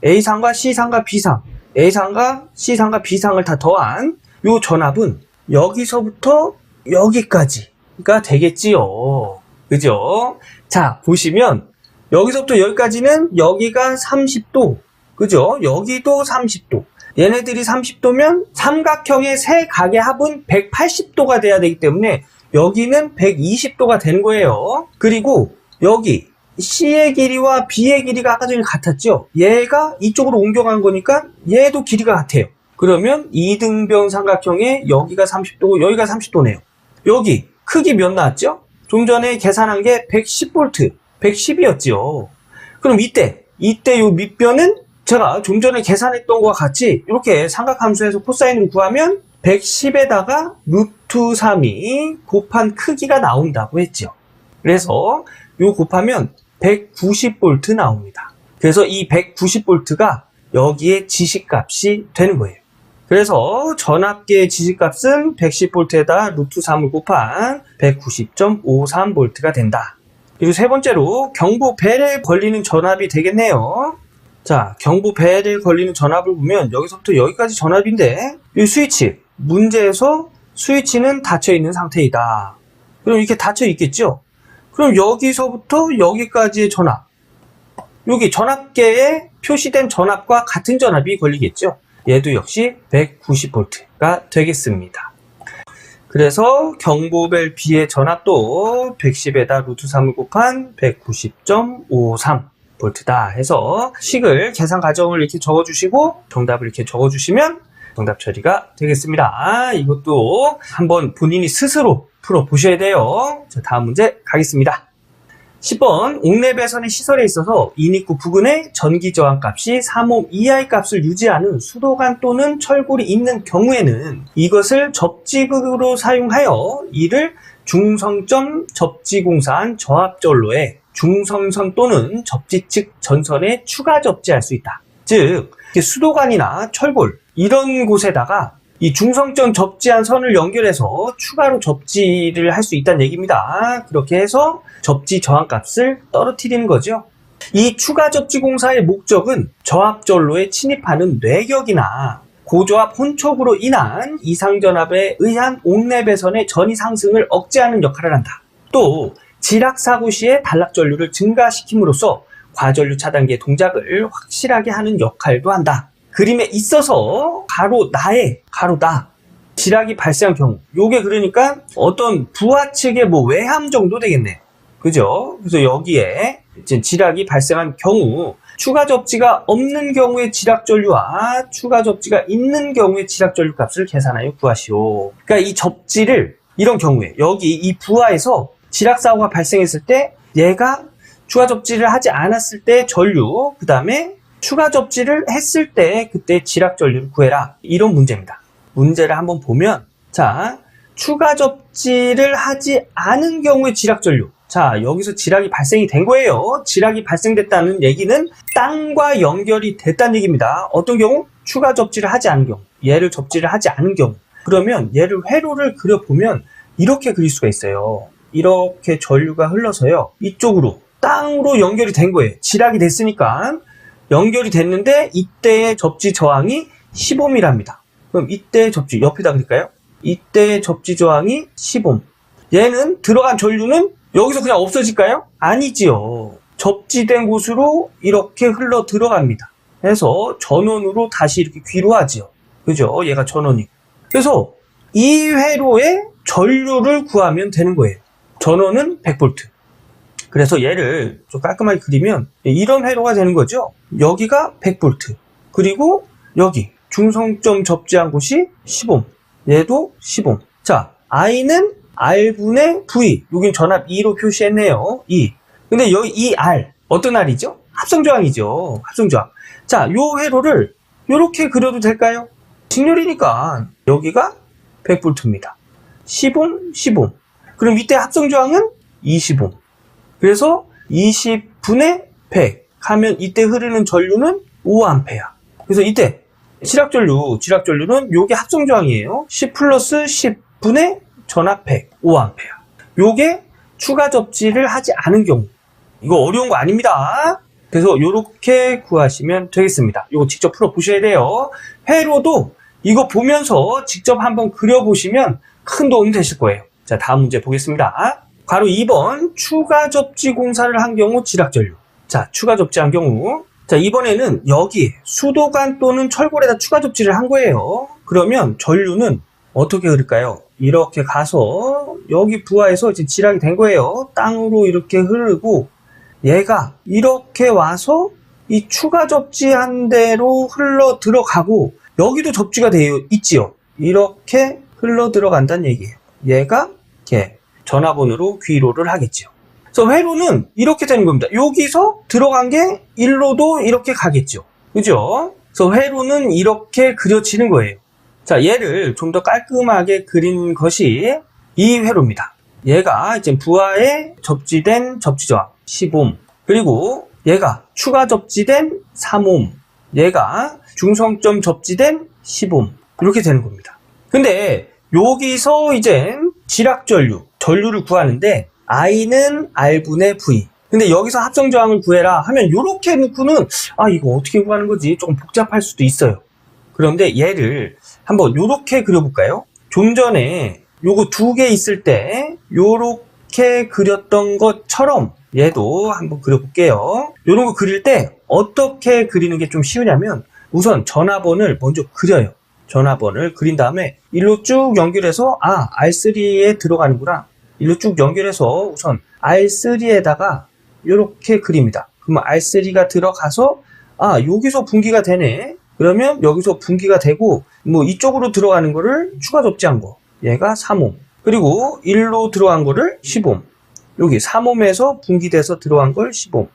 A상과 C상과 B상, A상과 C상과 B상을 다 더한 요 전압은 여기서부터 여기까지가 되겠지요. 그죠? 자, 보시면 여기서부터 여기까지는 여기가 30도, 그죠? 여기도 30도. 얘네들이 30도면 삼각형의 세 각의 합은 180도가 돼야 되기 때문에 여기는 120도가 되는 거예요. 그리고 여기 C의 길이와 B의 길이가 아까 전에 같았죠? 얘가 이쪽으로 옮겨간 거니까 얘도 길이가 같아요. 그러면 이등변 삼각형에 여기가 30도고 여기가 30도네요. 여기 크기 몇 나왔죠? 좀 전에 계산한 게 110V, 110이었죠. 그럼 이때 요 밑변은 제가 좀 전에 계산했던 것과 같이 이렇게 삼각함수에서 코사인을 구하면 110에다가 루트 3이 곱한 크기가 나온다고 했죠. 그래서 요 곱하면 190V 나옵니다. 그래서 이 190V가 여기에 지시값이 되는 거예요. 그래서 전압계의 지시값은 110V에다 루트 3을 곱한 190.53V가 된다. 그리고 세 번째로 경보벨에 걸리는 전압이 되겠네요. 자, 경보벨에 걸리는 전압을 보면 여기서부터 여기까지 전압인데 이 스위치, 문제에서 스위치는 닫혀 있는 상태이다. 그럼 이렇게 닫혀 있겠죠? 그럼 여기서부터 여기까지의 전압, 여기 전압계에 표시된 전압과 같은 전압이 걸리겠죠? 얘도 역시 190V가 되겠습니다. 그래서 경보벨 B의 전압도 110에다 루트 3을 곱한 190.53V다 해서 식을 계산 과정을 이렇게 적어주시고 정답을 이렇게 적어주시면 정답 처리가 되겠습니다. 이것도 한번 본인이 스스로 풀어보셔야 돼요. 자, 다음 문제 가겠습니다. 10번 옥내배선의 시설에 있어서 인입구 부근의 전기 저항 값이 3옴 이하의 값을 유지하는 수도관 또는 철골이 있는 경우에는 이것을 접지극으로 사용하여 이를 중성점 접지공사한 저압전로에 중성선 또는 접지 측 전선에 추가 접지할 수 있다. 즉 수도관이나 철골 이런 곳에다가 이 중성점 접지한 선을 연결해서 추가로 접지를 할 수 있다는 얘기입니다. 그렇게 해서 접지 저항값을 떨어뜨리는 거죠. 이 추가 접지 공사의 목적은 저압전로에 침입하는 뇌격이나 고저압 혼촉으로 인한 이상전압에 의한 옥내배선의 전이 상승을 억제하는 역할을 한다. 또 지락사고 시에 단락전류를 증가시킴으로써 과전류 차단기의 동작을 확실하게 하는 역할도 한다. 그림에 있어서 가로 나 지락이 발생한 경우 요게 그러니까 어떤 부하 측의 외함 정도 되겠네. 그죠? 그래서 여기에 이제 지락이 발생한 경우 추가 접지가 없는 경우의 지락 전류와 추가 접지가 있는 경우의 지락 전류 값을 계산하여 구하시오. 그러니까 이 접지를 이런 경우에 여기 이 부하에서 지락 사고가 발생했을 때 얘가 추가 접지를 하지 않았을 때 전류, 그 다음에 추가 접지를 했을 때 그때 지락 전류를 구해라. 이런 문제입니다. 문제를 한번 보면 자, 추가 접지를 하지 않은 경우의 지락 전류. 자, 여기서 지락이 발생이 된 거예요. 지락이 발생됐다는 얘기는 땅과 연결이 됐다는 얘기입니다. 어떤 경우? 추가 접지를 하지 않은 경우. 얘를 접지를 하지 않은 경우. 그러면 얘를 회로를 그려보면 이렇게 그릴 수가 있어요. 이렇게 전류가 흘러서요. 이쪽으로 땅으로 연결이 된 거예요. 지락이 됐으니까 연결이 됐는데 이때의 접지 저항이 10옴이랍니다. 그럼 이때의 접지 옆에다 그릴까요? 이때의 접지 저항이 10옴. 얘는 들어간 전류는 여기서 그냥 없어질까요? 아니지요. 접지된 곳으로 이렇게 흘러 들어갑니다. 그래서 전원으로 다시 이렇게 귀로하지요. 그죠? 얘가 전원이고. 그래서 이 회로에 전류를 구하면 되는 거예요. 전원은 100V. 그래서 얘를 좀 깔끔하게 그리면 이런 회로가 되는 거죠. 여기가 100V. 그리고 여기 중성점 접지한 곳이 10옴. 얘도 10옴. 자, I는 R분의 V. 여긴 전압 2로 표시했네요. 2. 근데 여기 이 R. 어떤 R이죠? 합성저항이죠. 합성저항. 자, 요 회로를 요렇게 그려도 될까요? 직렬이니까 여기가 100V입니다. 10옴, 10옴. 그럼 이때 합성저항은 20옴. 그래서 20분의 100 하면 이때 흐르는 전류는 5A. 그래서 이때 지락전류는 요게 합성저항이에요. 10 플러스 10분의 전압 100, 5A. 요게 추가 접지를 하지 않은 경우. 이거 어려운 거 아닙니다. 그래서 요렇게 구하시면 되겠습니다. 요거 직접 풀어보셔야 돼요. 회로도 이거 보면서 직접 한번 그려보시면 큰 도움 되실 거예요. 자, 다음 문제 보겠습니다. 바로 2번 추가 접지 공사를 한 경우 지락전류. 자, 추가 접지한 경우. 자, 이번에는 여기 수도관 또는 철골에다 추가 접지를 한 거예요. 그러면 전류는 어떻게 흐를까요? 이렇게 가서 여기 부하에서 이제 지락이 된 거예요. 땅으로 이렇게 흐르고 얘가 이렇게 와서 이 추가 접지한 대로 흘러 들어가고 여기도 접지가 되어 있지요. 이렇게 흘러 들어간다는 얘기예요. 얘가 이렇게 전화번호로 귀로를 하겠죠. 그래서 회로는 이렇게 되는 겁니다. 여기서 들어간 게 일로도 이렇게 가겠죠. 그죠? 그래서 회로는 이렇게 그려지는 거예요. 자, 얘를 좀 더 깔끔하게 그린 것이 이 회로입니다. 얘가 이제 부하에 접지된 접지저항 10옴. 그리고 얘가 추가 접지된 3옴. 얘가 중성점 접지된 10옴. 이렇게 되는 겁니다. 근데 여기서 이제 전류를 구하는데 I는 R분의 V. 근데 여기서 합성저항을 구해라 하면 이렇게 놓고는 이거 어떻게 구하는 거지? 조금 복잡할 수도 있어요. 그런데 얘를 한번 이렇게 그려볼까요? 좀 전에 요거 두 개 있을 때 요렇게 그렸던 것처럼 얘도 한번 그려볼게요. 요런 거 그릴 때 어떻게 그리는 게 좀 쉬우냐면 우선 전화번을 먼저 그려요. 전화번을 그린 다음에 일로 쭉 연결해서 R3에 들어가는구나. 일로 쭉 연결해서 우선 R3에다가 이렇게 그립니다. 그러면 R3가 들어가서 여기서 분기가 되네. 그러면 여기서 분기가 되고 뭐 이쪽으로 들어가는 거를 추가 접지한 거 얘가 3옴, 그리고 1로 들어간 거를 10옴, 여기 3옴에서 분기돼서 들어간 걸 10옴,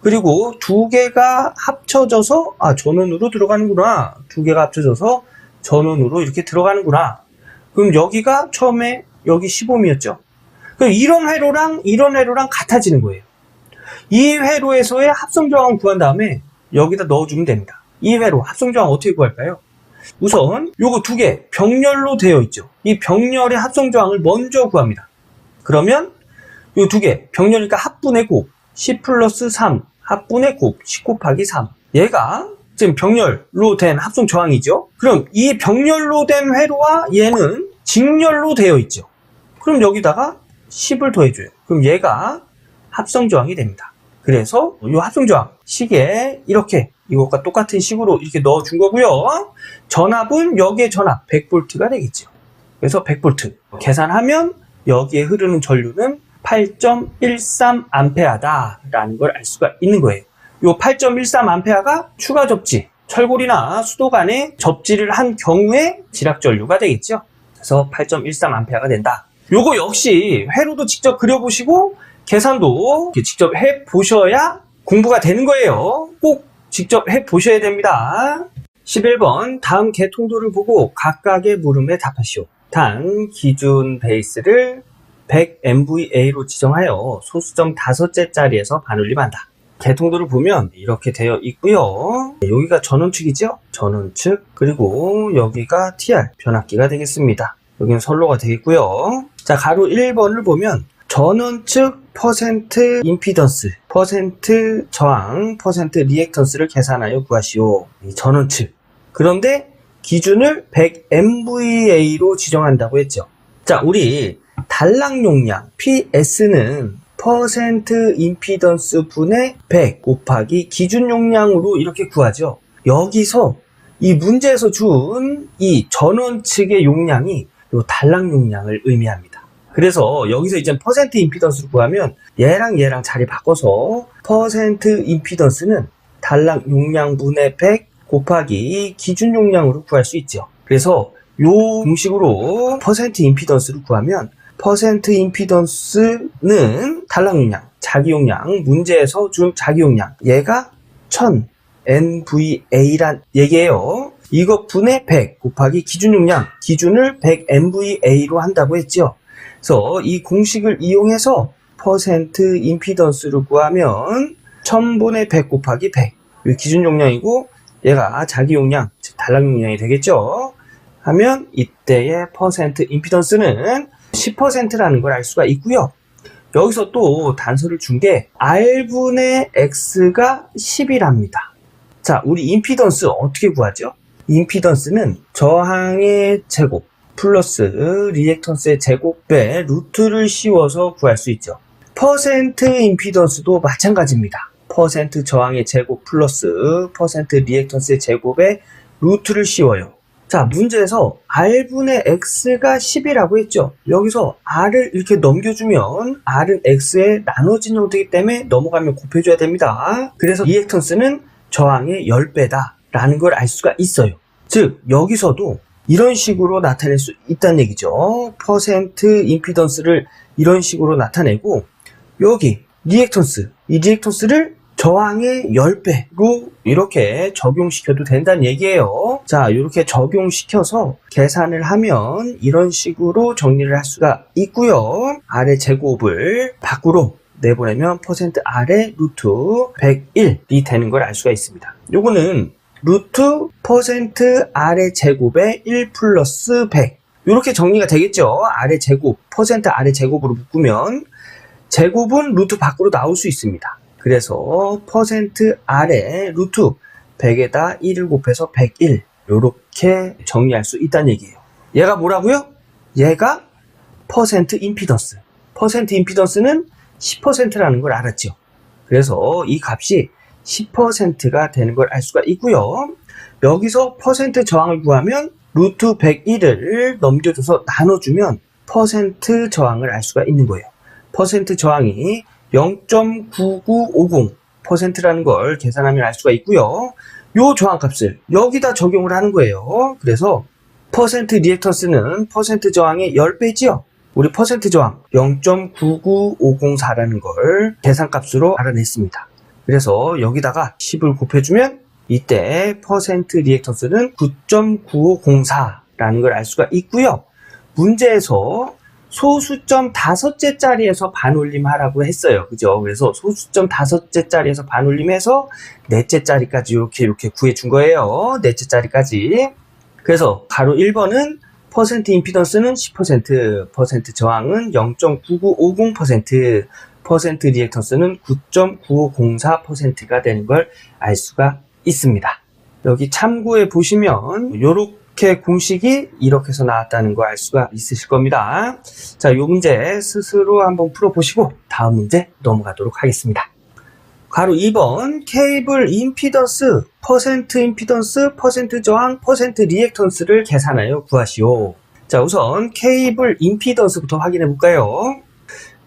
그리고 두 개가 합쳐져서 전원으로 들어가는구나, 두 개가 합쳐져서 전원으로 이렇게 들어가는구나. 그럼 여기가 처음에 여기 10옴이었죠. 그럼 이런 회로랑 이런 회로랑 같아지는 거예요. 이 회로에서의 합성저항을 구한 다음에 여기다 넣어주면 됩니다. 이 회로 합성저항 어떻게 구할까요? 우선 요거 두 개 병렬로 되어 있죠. 이 병렬의 합성저항을 먼저 구합니다. 그러면 요 두 개 병렬이니까 합분의 곱 10 플러스 3 합분의 곱 10 곱하기 3, 얘가 지금 병렬로 된 합성저항이죠. 그럼 이 병렬로 된 회로와 얘는 직렬로 되어 있죠. 그럼 여기다가 10을 더해줘요. 그럼 얘가 합성저항이 됩니다. 그래서 이 합성저항 시계에 이렇게 이것과 똑같은 식으로 이렇게 넣어준 거고요. 전압은 여기에 전압 100V가 되겠죠. 그래서 100V 계산하면 여기에 흐르는 전류는 8.13A 라는 걸 알 수가 있는 거예요. 이 8.13A가 추가 접지, 철골이나 수도 간에 접지를 한 경우에 지락전류가 되겠죠. 그래서 8.13A가 된다. 요거 역시 회로도 직접 그려보시고 계산도 직접 해보셔야 공부가 되는 거예요. 꼭 직접 해보셔야 됩니다. 11번 다음 개통도를 보고 각각의 물음에 답하시오. 단 기준 베이스를 100MVA로 지정하여 소수점 5째짜리에서 반올림한다. 개통도를 보면 이렇게 되어 있고요. 여기가 전원축이죠. 전원축, 그리고 여기가 TR 변압기가 되겠습니다. 여기는 선로가 되겠고요. 자, 가로 1번을 보면 전원축 퍼센트 임피던스, 퍼센트 저항, 퍼센트 리액턴스를 계산하여 구하시오. 이 전원축. 그런데 기준을 100MVA로 지정한다고 했죠. 자, 우리 단락 용량 PS는 퍼센트 임피던스 분의 100 곱하기 기준 용량으로 이렇게 구하죠. 여기서 이 문제에서 준 이 전원 측의 용량이 요 단락 용량을 의미합니다. 그래서 여기서 이제 퍼센트 임피던스를 구하면 얘랑 자리 바꿔서 퍼센트 임피던스는 단락 용량 분의 100 곱하기 기준 용량으로 구할 수 있죠. 그래서 요 공식으로 퍼센트 임피던스를 구하면 퍼센트 임피던스는 단락 용량, 자기 용량, 문제에서 준 자기 용량, 얘가 1000 NVA란 얘기예요. 이것 분의 100 곱하기 기준 용량, 기준을 100 NVA로 한다고 했죠. 그래서 이 공식을 이용해서 퍼센트 임피던스를 구하면 1000분의 100 곱하기 100, 이 기준 용량이고 얘가 자기 용량, 즉 단락 용량이 되겠죠. 하면 이때의 퍼센트 임피던스는 10%라는 걸 알 수가 있고요. 여기서 또 단서를 준 게 R분의 X가 10이랍니다. 자, 우리 임피던스 어떻게 구하죠? 임피던스는 저항의 제곱 플러스 리액턴스의 제곱에 루트를 씌워서 구할 수 있죠. 퍼센트 임피던스도 마찬가지입니다. 퍼센트 저항의 제곱 플러스 퍼센트 리액턴스의 제곱에 루트를 씌워요. 자, 문제에서 R분의 X가 10이라고 했죠. 여기서 R을 이렇게 넘겨주면 R은 X에 나눠진 형태이기 때문에 넘어가면 곱해줘야 됩니다. 그래서 리액턴스는 저항의 10배다 라는 걸 알 수가 있어요. 즉 여기서도 이런 식으로 나타낼 수 있다는 얘기죠. 퍼센트 임피던스를 이런 식으로 나타내고 여기 리액턴스, 이 리액턴스를 저항의 10배로 이렇게 적용시켜도 된다는 얘기예요. 자, 이렇게 적용시켜서 계산을 하면 이런 식으로 정리를 할 수가 있고요. R의 제곱을 밖으로 내보내면 퍼센트 R의 루트 101이 되는 걸 알 수가 있습니다. 요거는 루트 퍼센트 R의 제곱에 1 플러스 100 이렇게 정리가 되겠죠. R의 제곱, 퍼센트 R의 제곱으로 묶으면 제곱은 루트 밖으로 나올 수 있습니다. 그래서 퍼센트 R의 루트 100에다 1을 곱해서 101 이렇게 정리할 수 있다는 얘기예요. 얘가 뭐라고요? 얘가 퍼센트 임피던스. 퍼센트 임피던스는 10%라는 걸 알았죠. 그래서 이 값이 10%가 되는 걸 알 수가 있고요. 여기서 퍼센트 저항을 구하면 루트 101을 넘겨줘서 나눠주면 퍼센트 저항을 알 수가 있는 거예요. 퍼센트 저항이 0.9950%라는 걸 계산하면 알 수가 있고요. 요 저항값을 여기다 적용을 하는 거예요. 그래서 퍼센트 리액턴스는 퍼센트 저항의 10배지요. 우리 퍼센트 저항 0.99504라는 걸 계산값으로 알아냈습니다. 그래서 여기다가 10을 곱해주면 이때 퍼센트 리액턴스는 9.9504라는 걸 알 수가 있고요. 문제에서 소수점 5째짜리에서 반올림 하라고 했어요. 그죠? 그래서 소수점 5째짜리에서 반올림해서 넷째짜리까지 이렇게 구해준 거예요. 넷째짜리까지. 그래서 가로 1번은 퍼센트 임피던스는 10%, 퍼센트 저항은 0.9950%, 퍼센트 리액턴스는 9.9504%가 되는 걸 알 수가 있습니다. 여기 참고해 보시면 이렇게 공식이 이렇게 해서 나왔다는 거 알 수가 있으실 겁니다. 자, 요 문제 스스로 한번 풀어보시고 다음 문제 넘어가도록 하겠습니다. 가로 2번 케이블 임피던스, 퍼센트 임피던스, 퍼센트 저항, 퍼센트 리액턴스를 계산하여 구하시오. 자, 우선 케이블 임피던스부터 확인해 볼까요?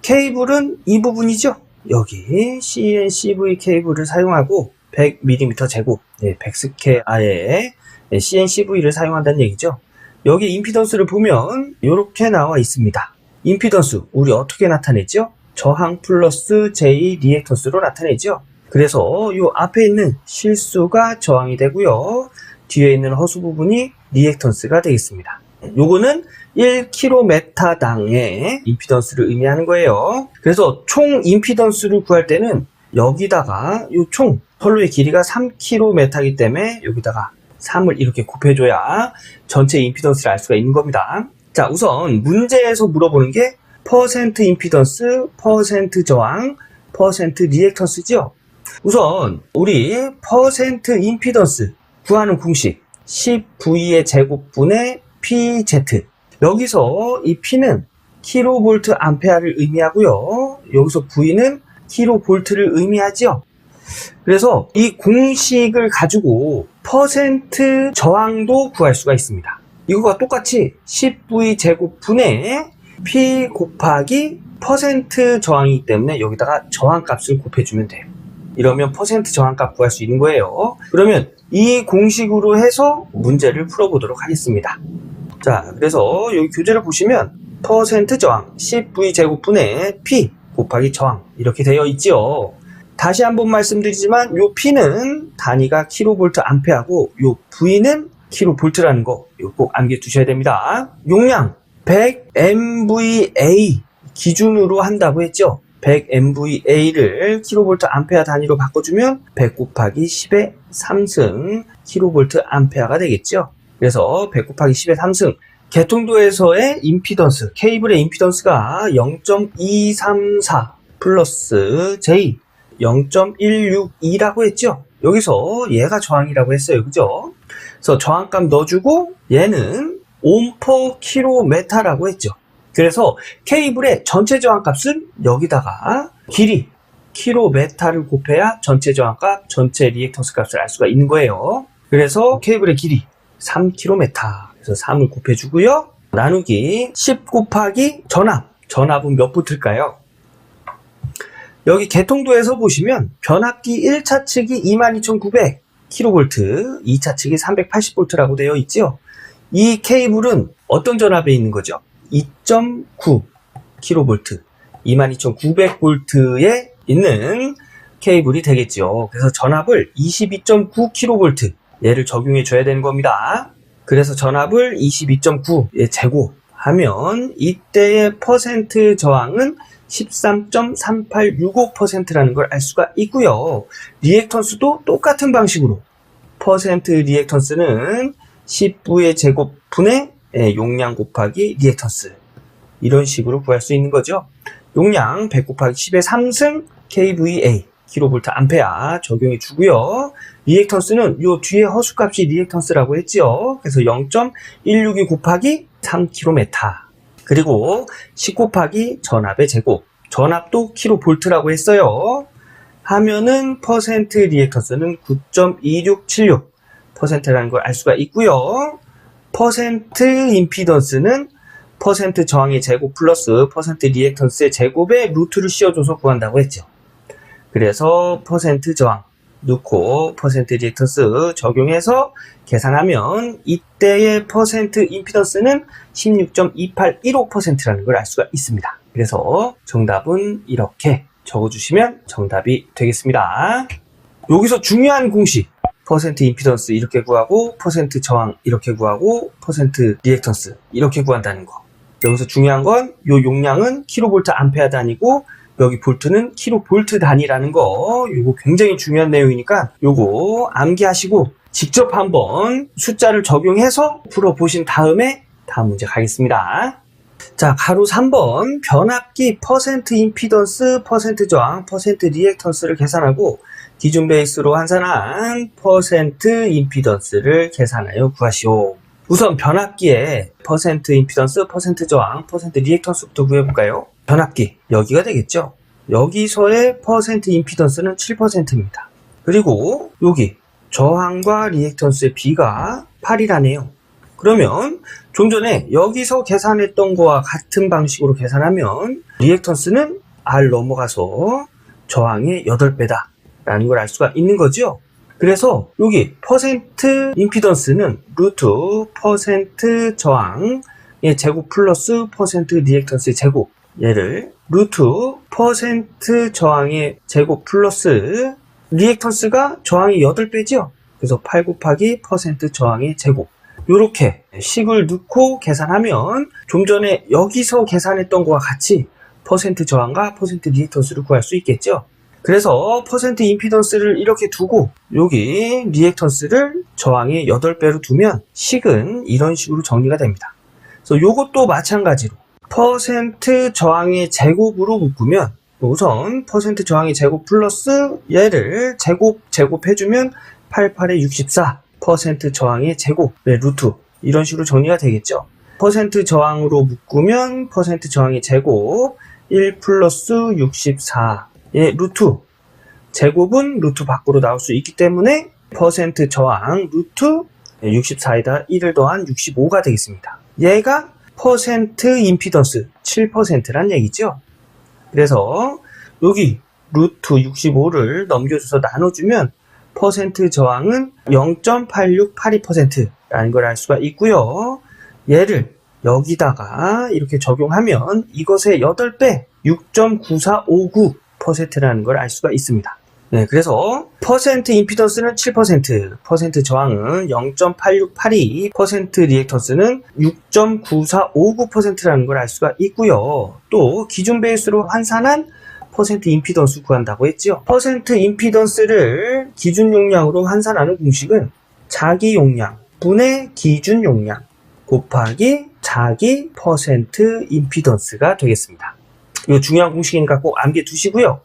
케이블은 이 부분이죠. 여기 CNCV 케이블을 사용하고 100mm 제곱, 100스케 아래에 CNCV를 사용한다는 얘기죠. 여기 임피던스를 보면 이렇게 나와 있습니다. 임피던스 우리 어떻게 나타내죠? 저항 플러스 J 리액턴스로 나타내죠. 그래서 이 앞에 있는 실수가 저항이 되고요. 뒤에 있는 허수 부분이 리액턴스가 되겠습니다. 요거는 1km당의 임피던스를 의미하는 거예요. 그래서 총 임피던스를 구할 때는 여기다가 이 총 선로의 길이가 3km이기 때문에 여기다가 3을 이렇게 곱해줘야 전체 임피던스를 알 수가 있는 겁니다. 자, 우선 문제에서 물어보는 게 퍼센트 임피던스, 퍼센트 저항, 퍼센트 리액턴스죠. 우선 우리 퍼센트 임피던스 구하는 공식 10V의 제곱분의 PZ. 여기서 이 P는 킬로볼트 암페어를 의미하고요. 여기서 V는 킬로볼트를 의미하죠. 그래서 이 공식을 가지고 퍼센트 저항도 구할 수가 있습니다. 이거가 똑같이 10V 제곱분의 P 곱하기 퍼센트 저항이기 때문에 여기다가 저항값을 곱해주면 돼요. 이러면 퍼센트 저항값 구할 수 있는 거예요. 그러면 이 공식으로 해서 문제를 풀어보도록 하겠습니다. 자, 그래서 여기 교재를 보시면 퍼센트 저항 10V 제곱분의 P 곱하기 저항 이렇게 되어 있죠. 다시 한번 말씀드리지만 요 P는 단위가 킬로볼트 암페어고 요 V는 킬로볼트라는 거 꼭 암기해 두셔야 됩니다. 용량 100MVA 기준으로 한다고 했죠. 100MVA를 킬로볼트 암페어 단위로 바꿔주면 100 곱하기 10의 3승 킬로볼트 암페어가 되겠죠. 그래서 100 곱하기 10의 3승 개통도에서의 임피던스, 케이블의 임피던스가 0.234 플러스 J 0.162라고 했죠. 여기서 얘가 저항이라고 했어요. 그죠? 그래서 저항값 넣어주고 얘는 옴/킬로미터라고 했죠. 그래서 케이블의 전체 저항값은 여기다가 길이 킬로미터를 곱해야 전체 저항값, 전체 리액턴스 값을 알 수가 있는 거예요. 그래서 케이블의 길이 3km. 그래서 3을 곱해주고요. 나누기 10 곱하기 전압은 몇 볼트일까요? 여기 개통도에서 보시면 변압기 1차 측이 22,900kV, 2차 측이 380V라고 되어 있죠. 이 케이블은 어떤 전압에 있는 거죠? 2.9kV, 22,900V에 있는 케이블이 되겠죠. 그래서 전압을 22.9kV 얘를 적용해 줘야 되는 겁니다. 그래서 전압을 22.9에 제곱하면 이때의 퍼센트 저항은 13.3865%라는 걸 알 수가 있고요. 리액턴스도 똑같은 방식으로 퍼센트 리액턴스는 10V의 제곱분의 용량 곱하기 리액턴스 이런 식으로 구할 수 있는 거죠. 용량 100 곱하기 10의 3승 kVA 킬로볼트 암페어 적용해 주고요. 리액턴스는 요 뒤에 허수값이 리액턴스라고 했죠. 그래서 0.162 곱하기 3km 그리고 10 곱하기 전압의 제곱 전압도 킬로볼트라고 했어요. 하면은 퍼센트 리액턴스는 9.2676%라는 걸 알 수가 있고요. 퍼센트 임피던스는 퍼센트 저항의 제곱 플러스 퍼센트 리액턴스의 제곱에 루트를 씌워줘서 구한다고 했죠. 그래서 퍼센트 저항 넣고 퍼센트 리액턴스 적용해서 계산하면 이때의 퍼센트 임피던스는 16.2815%라는 걸 알 수가 있습니다. 그래서 정답은 이렇게 적어주시면 정답이 되겠습니다. 여기서 중요한 공식, 퍼센트 임피던스 이렇게 구하고 퍼센트 저항 이렇게 구하고 퍼센트 리액턴스 이렇게 구한다는 거. 여기서 중요한 건 요 용량은 킬로볼트 암페어 단위고 여기 볼트는 킬로볼트 단위라는 거. 요거 굉장히 중요한 내용이니까 요거 암기하시고 직접 한번 숫자를 적용해서 풀어보신 다음에 다음 문제 가겠습니다. 자, 가로 3번 변압기 퍼센트 임피던스, 퍼센트 저항, 퍼센트 리액턴스를 계산하고 기준 베이스로 환산한 퍼센트 임피던스를 계산하여 구하시오. 우선 변압기의 퍼센트 임피던스, 퍼센트 저항, 퍼센트 리액턴스부터 구해볼까요? 변압기, 여기가 되겠죠? 여기서의 퍼센트 임피던스는 7%입니다. 그리고 여기 저항과 리액턴스의 비가 8이라네요. 그러면 좀 전에 여기서 계산했던 거와 같은 방식으로 계산하면 리액턴스는 R 넘어가서 저항의 8배다 라는 걸 알 수가 있는 거죠. 그래서 여기 퍼센트 임피던스는 루트 퍼센트 저항의 제곱 플러스 퍼센트 리액턴스의 제곱, 얘를 루트 퍼센트 저항의 제곱 플러스 리액턴스가 저항의 8배죠. 그래서 8 곱하기 퍼센트 저항의 제곱, 이렇게 식을 넣고 계산하면 좀 전에 여기서 계산했던 거와 같이 퍼센트 저항과 퍼센트 리액턴스를 구할 수 있겠죠. 그래서 퍼센트 임피던스를 이렇게 두고 여기 리액턴스를 저항의 8배로 두면 식은 이런 식으로 정리가 됩니다. 그래서 요것도 마찬가지로 퍼센트 저항의 제곱으로 묶으면 우선 퍼센트 저항의 제곱 플러스 얘를 제곱해주면 88에 64 퍼센트 저항의 제곱의 루트, 이런 식으로 정리가 되겠죠. 퍼센트 저항으로 묶으면 퍼센트 저항의 제곱 1 플러스 64의 루트, 제곱은 루트 밖으로 나올 수 있기 때문에 퍼센트 저항 루트 64에다 1을 더한 65가 되겠습니다. 얘가 퍼센트 임피던스 7%란 얘기죠. 그래서 여기 루트 65를 넘겨줘서 나눠주면 퍼센트 저항은 0.8682%라는 걸 알 수가 있고요. 얘를 여기다가 이렇게 적용하면 이것의 8배 6.9459%라는 걸 알 수가 있습니다. 네, 그래서 퍼센트 임피던스는 7%, 퍼센트 저항은 0.8682, 퍼센트 리액턴스는 6.9459%라는 걸 알 수가 있고요. 또 기준 베이스로 환산한 퍼센트 임피던스 구한다고 했죠. 퍼센트 임피던스를 기준 용량으로 환산하는 공식은 자기 용량 분의 기준 용량 곱하기 자기 퍼센트 임피던스가 되겠습니다. 이거 중요한 공식이니까 꼭 암기해 두시고요.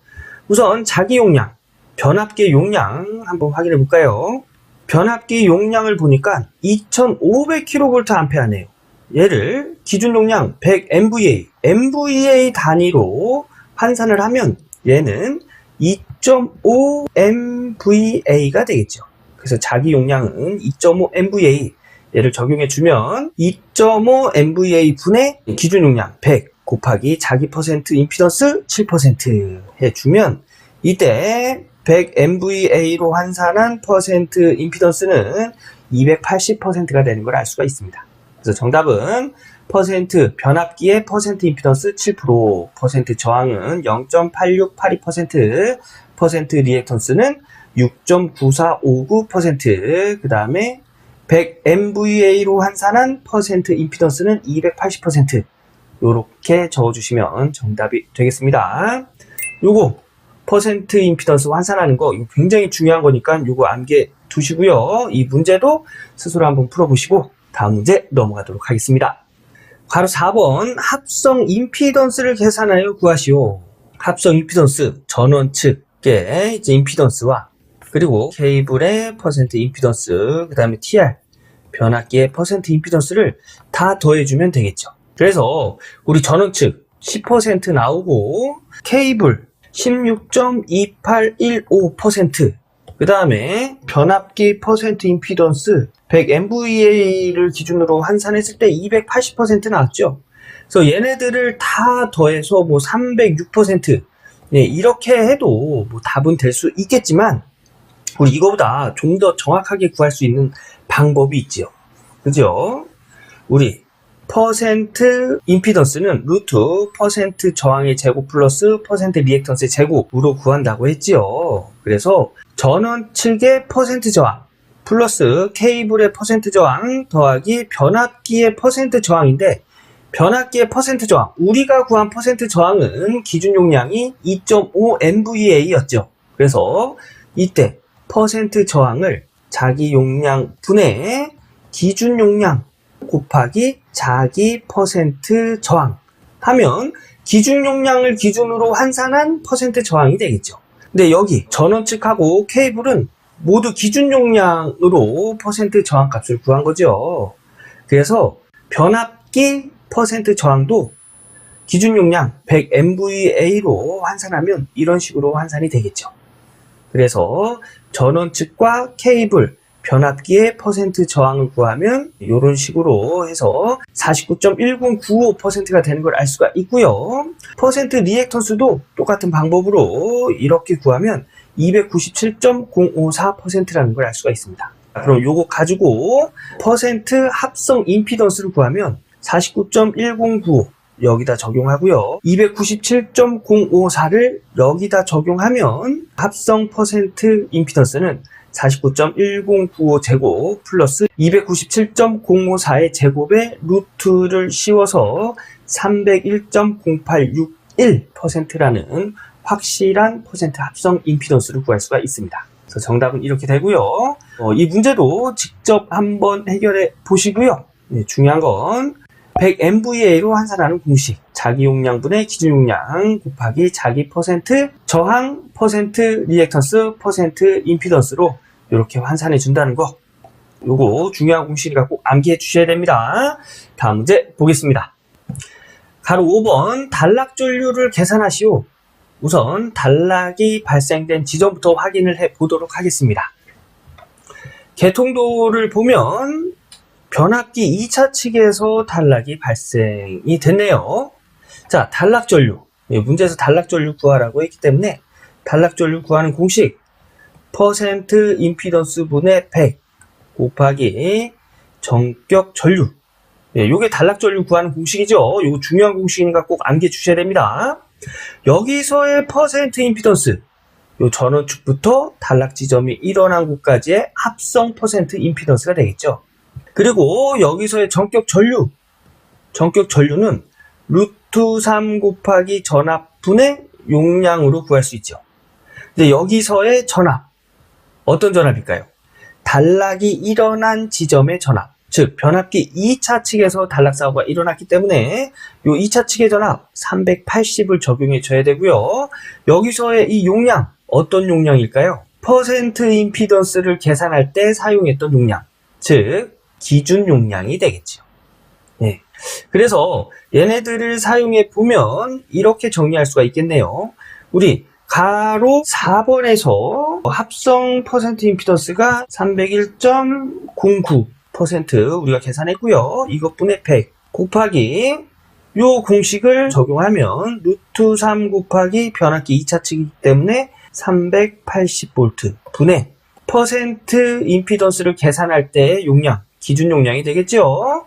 우선 자기 용량, 변압기 용량 한번 확인해 볼까요? 변압기 용량을 보니까 2500kVA네요. 얘를 기준 용량 100MVA, MVA 단위로 환산을 하면 얘는 2.5MVA가 되겠죠. 그래서 자기 용량은 2.5MVA, 얘를 적용해 주면 2.5MVA 분의 기준 용량 100 곱하기 자기 퍼센트 임피던스 7% 해주면 이때 100MVA로 환산한 퍼센트 임피던스는 280%가 되는 걸 알 수가 있습니다. 그래서 정답은 퍼센트 변압기의 퍼센트 임피던스 7%, 퍼센트 저항은 0.8682%, 퍼센트 리액턴스는 6.9459%, 그 다음에 100MVA로 환산한 퍼센트 임피던스는 280%, 요렇게 적어주시면 정답이 되겠습니다. 요거 퍼센트 임피던스 환산하는 거 이거 굉장히 중요한 거니까 요거 암기해 두시고요. 이 문제도 스스로 한번 풀어보시고 다음 문제 넘어가도록 하겠습니다. 바로 4번 합성 임피던스를 계산하여 구하시오. 합성 임피던스 전원 측의 이제 임피던스와 그리고 케이블의 퍼센트 임피던스, 그 다음에 TR 변압기의 퍼센트 임피던스를 다 더해주면 되겠죠. 그래서 우리 전원 측 10% 나오고 케이블 16.2815%, 그 다음에 변압기 퍼센트 임피던스 100MVA를 기준으로 환산했을 때 280% 나왔죠. 그래서 얘네들을 다 더해서 뭐 306%, 네, 이렇게 해도 뭐 답은 될 수 있겠지만 우리 이거보다 좀 더 정확하게 구할 수 있는 방법이 있지요. 그죠? 우리 퍼센트 임피던스는 루트 퍼센트 저항의 제곱 플러스 퍼센트 리액턴스의 제곱으로 구한다고 했지요. 그래서 전원 측의 퍼센트 저항 플러스 케이블의 퍼센트 저항 더하기 변압기의 퍼센트 저항인데, 변압기의 퍼센트 저항, 우리가 구한 퍼센트 저항은 기준 용량이 2.5 MVA였죠. 그래서 이때 퍼센트 저항을 자기 용량 분의 기준 용량 곱하기 자기 퍼센트 저항 하면 기준 용량을 기준으로 환산한 퍼센트 저항이 되겠죠. 근데 여기 전원 측하고 케이블은 모두 기준 용량으로 퍼센트 저항 값을 구한 거죠. 그래서 변압기 퍼센트 저항도 기준 용량 100MVA로 환산하면 이런 식으로 환산이 되겠죠. 그래서 전원 측과 케이블, 변압기의 퍼센트 저항을 구하면 이런 식으로 해서 49.1095%가 되는 걸 알 수가 있고요. 퍼센트 리액턴스도 똑같은 방법으로 이렇게 구하면 297.054%라는 걸 알 수가 있습니다. 그럼 요거 가지고 퍼센트 합성 임피던스를 구하면 49.1095 여기다 적용하고요. 297.054를 여기다 적용하면 합성 퍼센트 임피던스는 49.1095 제곱 플러스 297.054의 제곱에 루트를 씌워서 301.0861%라는 확실한 퍼센트 합성 임피던스를 구할 수가 있습니다. 그래서 정답은 이렇게 되고요. 이 문제도 직접 한번 해결해 보시고요. 중요한 건 100MVA로 환산하는 공식, 자기 용량분의 기준 용량 곱하기 자기 퍼센트 저항, 퍼센트 리액턴스, 퍼센트 임피던스로 이렇게 환산해 준다는 거, 요거 중요한 공식이라 꼭 암기해 주셔야 됩니다. 다음 문제 보겠습니다. 가로 5번 단락 전류를 계산하시오. 우선 단락이 발생된 지점부터 확인을 해 보도록 하겠습니다. 개통도를 보면 변압기 2차 측에서 단락이 발생이 됐네요. 자, 단락 전류. 문제에서 단락 전류 구하라고 했기 때문에 단락 전류 구하는 공식 퍼센트 임피던스 분의 100 곱하기 전격 전류. 요게 단락 전류 구하는 공식이죠. 요거 중요한 공식이니까 꼭 암기해 주셔야 됩니다. 여기서의 퍼센트 임피던스, 요 전원축부터 단락 지점이 일어난 곳까지의 합성 퍼센트 임피던스가 되겠죠. 그리고 여기서의 전격 전류는 루트 3 곱하기 전압분의 용량으로 구할 수 있죠. 근데 여기서의 전압, 어떤 전압일까요? 단락이 일어난 지점의 전압, 즉 변압기 2차 측에서 단락 사고가 일어났기 때문에 이 2차 측의 전압 380을 적용해 줘야 되고요. 여기서의 이 용량, 어떤 용량일까요? 퍼센트 임피던스를 계산할 때 사용했던 용량, 즉 기준 용량이 되겠죠. 네. 그래서 얘네들을 사용해 보면 이렇게 정리할 수가 있겠네요. 우리 가로 4번에서 합성 퍼센트 임피던스가 301.09% 우리가 계산했고요. 이것분의 100 곱하기 요 공식을 적용하면 루트 3 곱하기 변압기 2차 측이기 때문에 380V 분의 퍼센트 임피던스를 계산할 때의 용량, 기준 용량이 되겠죠.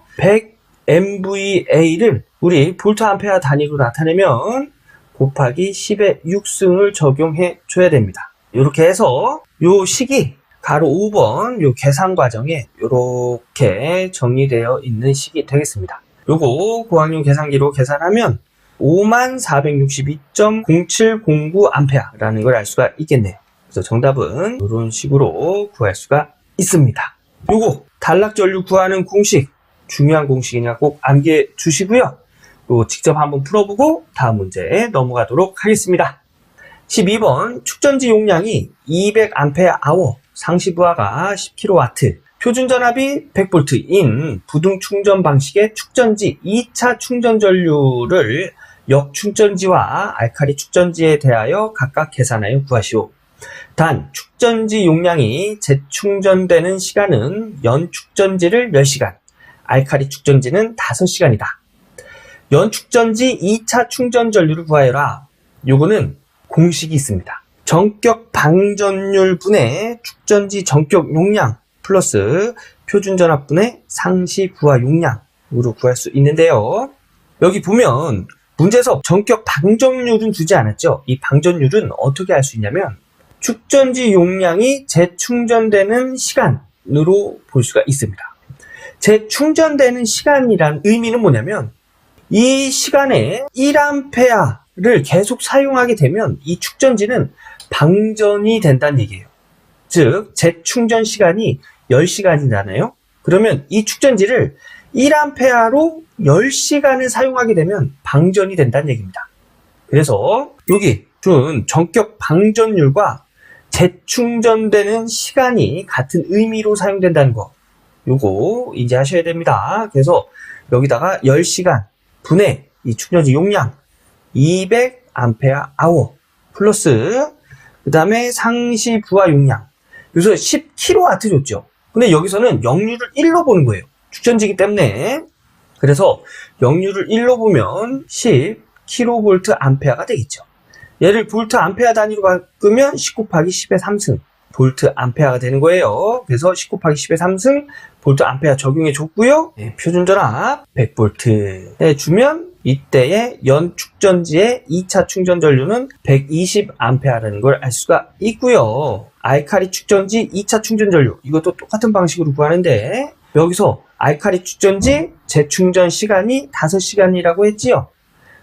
100MVA를 우리 볼트 암페어 단위로 나타내면 곱하기 10의 6승을 적용해 줘야 됩니다. 이렇게 해서 요 식이 가로 5번 요 계산 과정에 이렇게 정리되어 있는 식이 되겠습니다. 요거 고학용 계산기로 계산하면 54,662.0709A라는 걸 알 수가 있겠네요. 그래서 정답은 이런 식으로 구할 수가 있습니다. 요거 단락 전류 구하는 공식, 중요한 공식이니까 꼭 암기해 주시고요. 또 직접 한번 풀어보고 다음 문제에 넘어가도록 하겠습니다. 12번 축전지 용량이 200A, 상시부하가 10kW, 표준 전압이 100V인 부등 충전 방식의 축전지 2차 충전 전류를 역충전지와 알카리 축전지에 대하여 각각 계산하여 구하시오. 단 축전지 용량이 재충전되는 시간은 연축전지를 10시간, 알카리 축전지는 5시간이다. 연축전지 2차 충전 전류를 구하여라. 요거는 공식이 있습니다. 전격 방전율 분의 축전지 전격 용량 플러스 표준전압 분의 상시 부하 용량으로 구할 수 있는데요. 여기 보면 문제에서 전격 방전율은 주지 않았죠. 이 방전율은 어떻게 알 수 있냐면 축전지 용량이 재충전되는 시간으로 볼 수가 있습니다. 재충전되는 시간이란 의미는 뭐냐면 이 시간에 1A를 계속 사용하게 되면 이 축전지는 방전이 된다는 얘기예요. 즉 재충전 시간이 10시간이잖아요. 그러면 이 축전지를 1A로 10시간을 사용하게 되면 방전이 된다는 얘기입니다. 그래서 여기 준 전격 방전율과 재충전되는 시간이 같은 의미로 사용된다는 거, 요거 인지하셔야 됩니다. 그래서 여기다가 10시간 분의 이 충전지 용량 200Ah 플러스 그 다음에 상시 부하 용량, 여기서 10kW 줬죠. 근데 여기서는 역률을 1로 보는 거예요. 축전지기 때문에. 그래서 역률을 1로 보면 10kVA가 되겠죠. 얘를 볼트 암페어 단위로 바꾸면 10 곱하기 10의 3승 볼트 암페어가 되는 거예요. 그래서 10 곱하기 10의 3승 볼트 암페어 적용해 줬고요. 표준 전압 100V 주면 이때의 연 축전지의 2차 충전 전류는 120A라는 걸 알 수가 있고요. 알칼리 축전지 2차 충전 전류, 이것도 똑같은 방식으로 구하는데 여기서 알칼리 축전지 재충전 시간이 5시간이라고 했지요.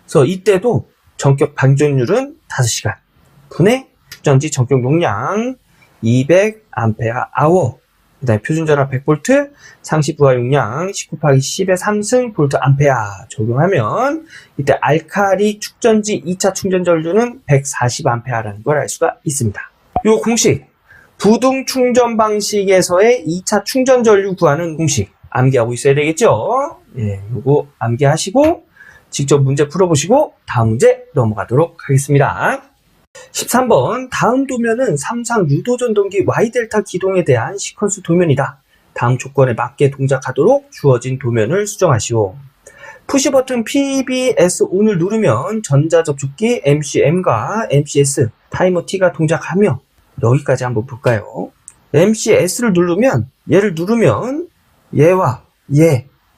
그래서 이때도 전격 방전율은 5시간 분의 축전지 전격 용량 200Ah, 그 다음에 표준전압 100V, 상시 부하 용량 10 곱하기 10의 3승 볼트 암페어 적용하면 이때 알칼리 축전지 2차 충전 전류는 140A라는 걸 알 수가 있습니다. 이 공식, 부등 충전 방식에서의 2차 충전 전류 구하는 공식 암기하고 있어야 되겠죠? 예, 요거 암기하시고 직접 문제 풀어보시고 다음 문제 넘어가도록 하겠습니다. 13번, 다음 도면은 삼상 유도전동기 Y델타 기동에 대한 시퀀스 도면이다. 다음 조건에 맞게 동작하도록 주어진 도면을 수정하시오. 푸시 버튼 PBS ON을 누르면 전자접촉기 MCM과 MCS 타이머 T가 동작하며, 여기까지 한번 볼까요? MCS를 누르면, 얘를 누르면 얘와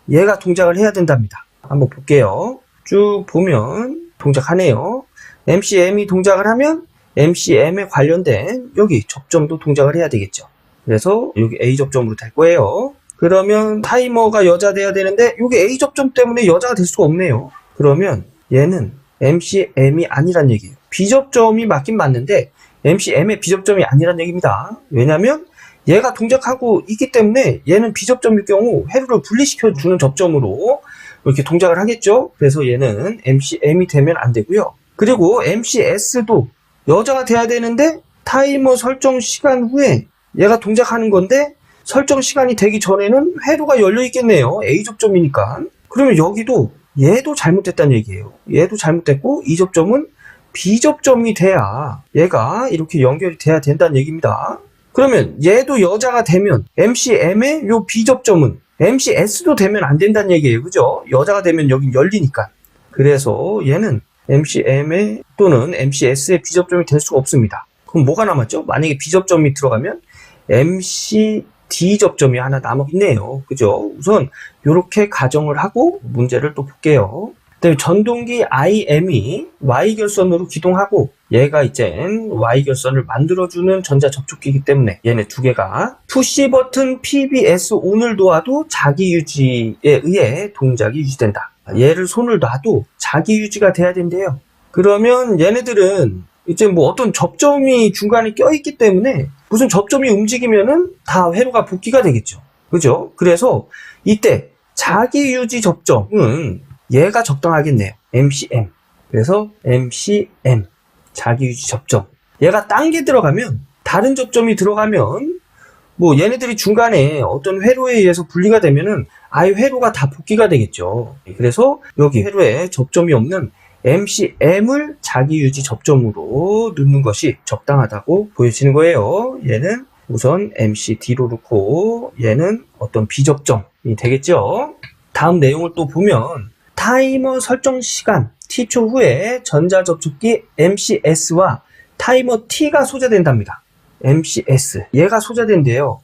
얘가 동작을 해야 된답니다. 한번 볼게요. 쭉 보면 동작하네요. MCM이 동작을 하면 MCM에 관련된 여기 접점도 동작을 해야 되겠죠. 그래서 여기 A 접점으로 될 거예요. 그러면 타이머가 여자 돼야 되는데 여기 A 접점 때문에 여자가 될 수가 없네요. 그러면 얘는 MCM이 아니란 얘기예요. B 접점이 맞긴 맞는데 MCM의 B 접점이 아니란 얘기입니다. 왜냐면 얘가 동작하고 있기 때문에 얘는 B 접점일 경우 회로를 분리시켜주는 접점으로 이렇게 동작을 하겠죠. 그래서 얘는 MCM이 되면 안 되고요. 그리고 MCS도 여자가 돼야 되는데 타이머 설정 시간 후에 얘가 동작하는 건데 설정 시간이 되기 전에는 회로가 열려 있겠네요. A 접점이니까. 그러면 여기도 얘도 잘못됐다는 얘기예요. 얘도 잘못됐고 이 접점은 B 접점이 돼야 얘가 이렇게 연결이 돼야 된다는 얘기입니다. 그러면 얘도 여자가 되면 MCM의 요 B 접점은 MCS도 되면 안 된다는 얘기예요. 그죠? 여자가 되면 여긴 열리니까. 그래서 얘는 MCM의 또는 MCS의 B접점이 될 수가 없습니다. 그럼 뭐가 남았죠? 만약에 B접점이 들어가면 MCD 접점이 하나 남아있네요. 그죠? 우선 이렇게 가정을 하고 문제를 또 볼게요. 그다음에 전동기 IM이 Y결선으로 기동하고 얘가 이젠 Y결선을 만들어주는 전자접촉기이기 때문에 얘네 두 개가 푸시 버튼 PBS ON을 놓아도 자기 유지에 의해 동작이 유지된다. 얘를 손을 놔도 자기 유지가 돼야 된대요. 그러면 얘네들은 이제 뭐 어떤 접점이 중간에 껴있기 때문에 무슨 접점이 움직이면은 다 회로가 복귀가 되겠죠. 그죠? 그래서 이때 자기 유지 접점은 얘가 적당하겠네요. MCM. 그래서 MCM. 자기 유지 접점. 얘가 딴 게 들어가면, 다른 접점이 들어가면, 뭐 얘네들이 중간에 어떤 회로에 의해서 분리가 되면은 아예 회로가 다 복귀가 되겠죠. 그래서 여기 회로에 접점이 없는 MCM을 자기 유지 접점으로 넣는 것이 적당하다고 보여지는 거예요. 얘는 우선 MCD로 넣고 얘는 어떤 B접점이 되겠죠. 다음 내용을 또 보면 타이머 설정 시간 T초 후에 전자접촉기 MCS와 타이머 T가 소자된답니다. MCS. 얘가 소자된대요.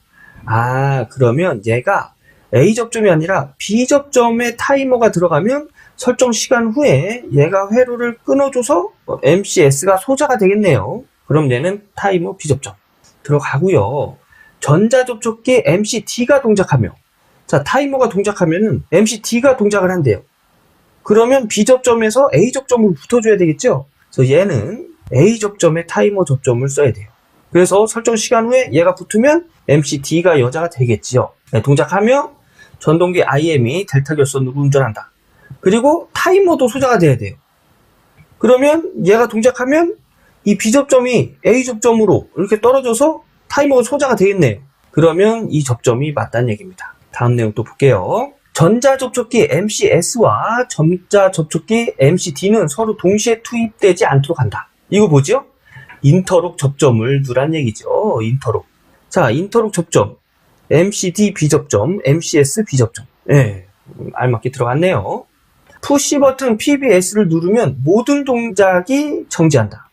그러면 얘가 A 접점이 아니라 B 접점에 타이머가 들어가면 설정 시간 후에 얘가 회로를 끊어줘서 MCS가 소자가 되겠네요. 그럼 얘는 타이머 B 접점 들어가고요. 전자접촉기 MCD가 동작하며, 자, 타이머가 동작하면은 MCD가 동작을 한대요. 그러면 B 접점에서 A 접점을 붙어줘야 되겠죠? 그래서 얘는 A 접점에 타이머 접점을 써야 돼요. 그래서 설정 시간 후에 얘가 붙으면 MCD가 여자가 되겠지요. 네, 동작하며 전동기 IM이 델타 결선으로 운전한다. 그리고 타이머도 소자가 돼야 돼요. 그러면 얘가 동작하면 이 B 접점이 A 접점으로 이렇게 떨어져서 타이머가 소자가 되겠네요. 그러면 이 접점이 맞다는 얘기입니다. 다음 내용 또 볼게요. 전자접촉기 MCS와 전자접촉기 MCD는 서로 동시에 투입되지 않도록 한다. 이거 뭐죠? 인터록 접점을 두란 얘기죠. 인터록. 자, 인터록 접점. MCD B접점, MCS B접점. 예, 알맞게 들어갔네요. 푸시 버튼 PBS를 누르면 모든 동작이 정지한다.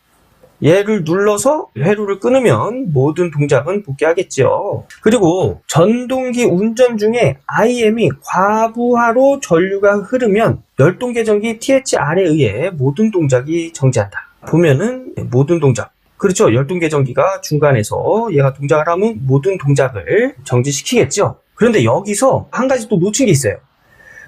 얘를 눌러서 회로를 끊으면 모든 동작은 복귀하겠죠. 그리고 전동기 운전 중에 IM이 과부하로 전류가 흐르면 열동계전기 THR에 의해 모든 동작이 정지한다. 보면은 모든 동작. 그렇죠. 열동계전기가 중간에서 얘가 동작을 하면 모든 동작을 정지시키겠죠. 그런데 여기서 한 가지 또 놓친 게 있어요.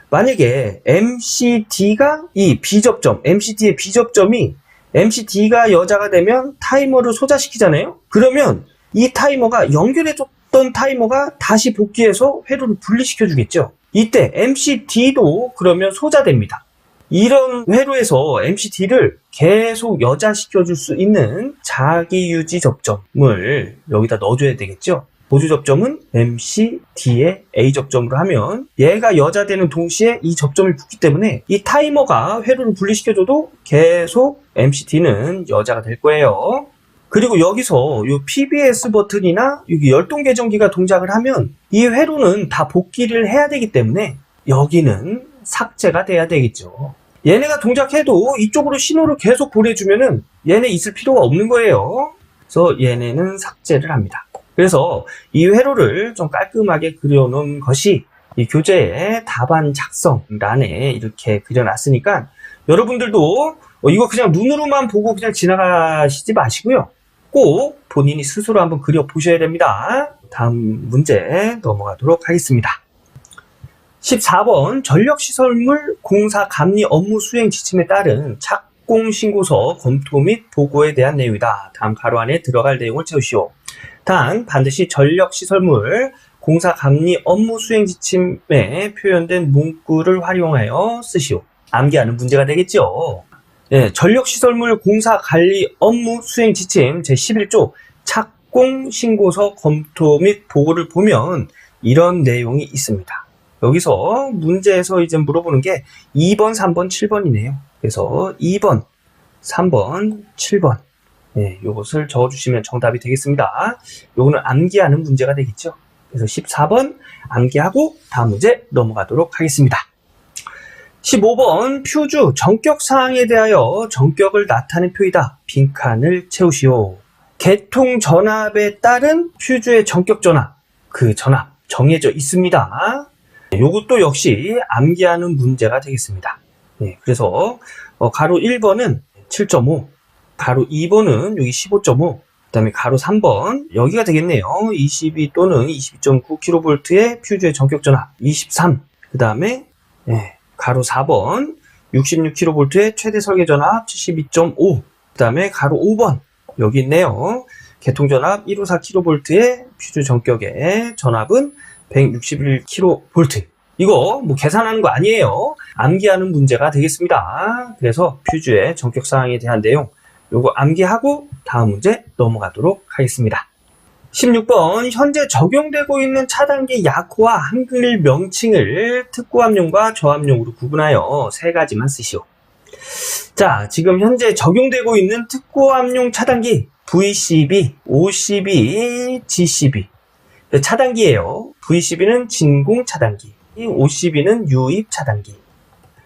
만약에 MCD가 이 B접점, MCD의 B접점이 MCD가 여자가 되면 타이머를 소자시키잖아요. 그러면 이 타이머가 연결해줬던 타이머가 다시 복귀해서 회로를 분리시켜 주겠죠. 이때 MCD도 그러면 소자됩니다. 이런 회로에서 MCD를 계속 여자시켜 줄 수 있는 자기유지 접점을 여기다 넣어줘야 되겠죠. 보조 접점은 MCD의 A 접점으로 하면 얘가 여자되는 동시에 이 접점이 붙기 때문에 이 타이머가 회로를 분리시켜줘도 계속 MCD는 여자가 될 거예요. 그리고 여기서 이 PBS 버튼이나 여기 열동계전기가 동작을 하면 이 회로는 다 복귀를 해야 되기 때문에 여기는 삭제가 돼야 되겠죠. 얘네가 동작해도 이쪽으로 신호를 계속 보내주면은 얘네 있을 필요가 없는 거예요. 그래서 얘네는 삭제를 합니다. 그래서 이 회로를 좀 깔끔하게 그려놓은 것이 이 교재의 답안 작성란에 이렇게 그려놨으니까 여러분들도 이거 그냥 눈으로만 보고 그냥 지나가시지 마시고요. 꼭 본인이 스스로 한번 그려보셔야 됩니다. 다음 문제 넘어가도록 하겠습니다. 14번 전력시설물 공사 감리 업무 수행 지침에 따른 착공신고서 검토 및 보고에 대한 내용이다. 다음 가로 안에 들어갈 내용을 채우시오. 단 반드시 전력시설물 공사 감리 업무 수행 지침에 표현된 문구를 활용하여 쓰시오. 암기하는 문제가 되겠죠. 네, 전력시설물 공사 관리 업무 수행 지침 제11조 착공신고서 검토 및 보고를 보면 이런 내용이 있습니다. 여기서 문제에서 이제 물어보는 게 2번, 3번, 7번이네요. 그래서 2번, 3번, 7번. 네, 요것을 적어주시면 정답이 되겠습니다. 요거는 암기하는 문제가 되겠죠. 그래서 14번 암기하고 다음 문제 넘어가도록 하겠습니다. 15번 퓨즈 전격 사항에 대하여 전격을 나타낸 표이다. 빈칸을 채우시오. 개통 전압에 따른 퓨즈의 전격 전압, 그 전압 정해져 있습니다. 요것도 역시 암기하는 문제가 되겠습니다. 네, 그래서 가로 1번은 7.5, 가로 2번은 여기 15.5, 그 다음에 가로 3번 여기가 되겠네요. 22 또는 22.9kV의 퓨즈의 전격 전압 23, 그 다음에 가로 4번 66kV의 최대 설계 전압 72.5, 그 다음에 가로 5번 여기 있네요. 개통 전압 154kV의 퓨즈 전격의 전압은 161kV. 이거 뭐 계산하는 거 아니에요. 암기하는 문제가 되겠습니다. 그래서 퓨즈의 전격 사항에 대한 내용 요거 암기하고 다음 문제 넘어가도록 하겠습니다. 16번 현재 적용되고 있는 차단기 약호와 한글 명칭을 특고압용과 저압용으로 구분하여 세 가지만 쓰시오. 자, 지금 현재 적용되고 있는 특고압용 차단기 VCB, OCB, GCB 차단기예요. VCB는 진공 차단기, OCB는 유입 차단기,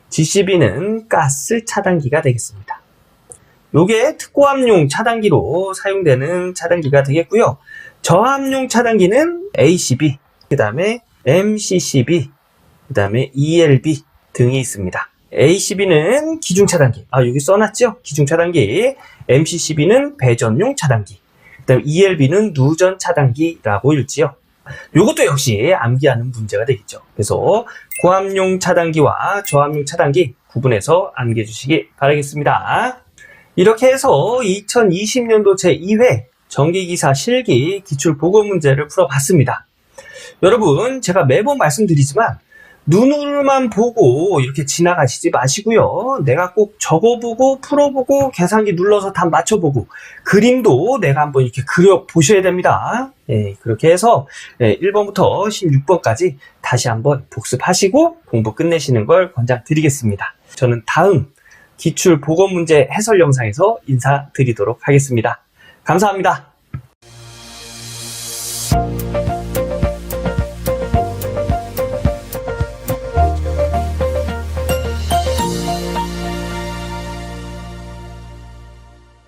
GCB는 가스 차단기가 되겠습니다. 요게 특고압용 차단기로 사용되는 차단기가 되겠고요. 저압용 차단기는 ACB, 그 다음에 MCCB, 그 다음에 ELB 등이 있습니다. ACB는 기중 차단기, 여기 써놨죠? 기중 차단기. MCCB는 배전용 차단기, 그 다음에 ELB는 누전 차단기라고 읽지요. 요것도 역시 암기하는 문제가 되겠죠. 그래서 고압용 차단기와 저압용 차단기 구분해서 암기해 주시기 바라겠습니다. 이렇게 해서 2020년도 제2회 전기기사 실기 기출보고 문제를 풀어봤습니다. 여러분, 제가 매번 말씀드리지만 눈으로만 보고 이렇게 지나가시지 마시고요. 내가 꼭 적어보고 풀어보고 계산기 눌러서 답 맞춰보고 그림도 내가 한번 이렇게 그려보셔야 됩니다. 그렇게 해서 1번부터 16번까지 다시 한번 복습하시고 공부 끝내시는 걸 권장드리겠습니다. 저는 다음 기출 보고 문제 해설 영상에서 인사드리도록 하겠습니다. 감사합니다.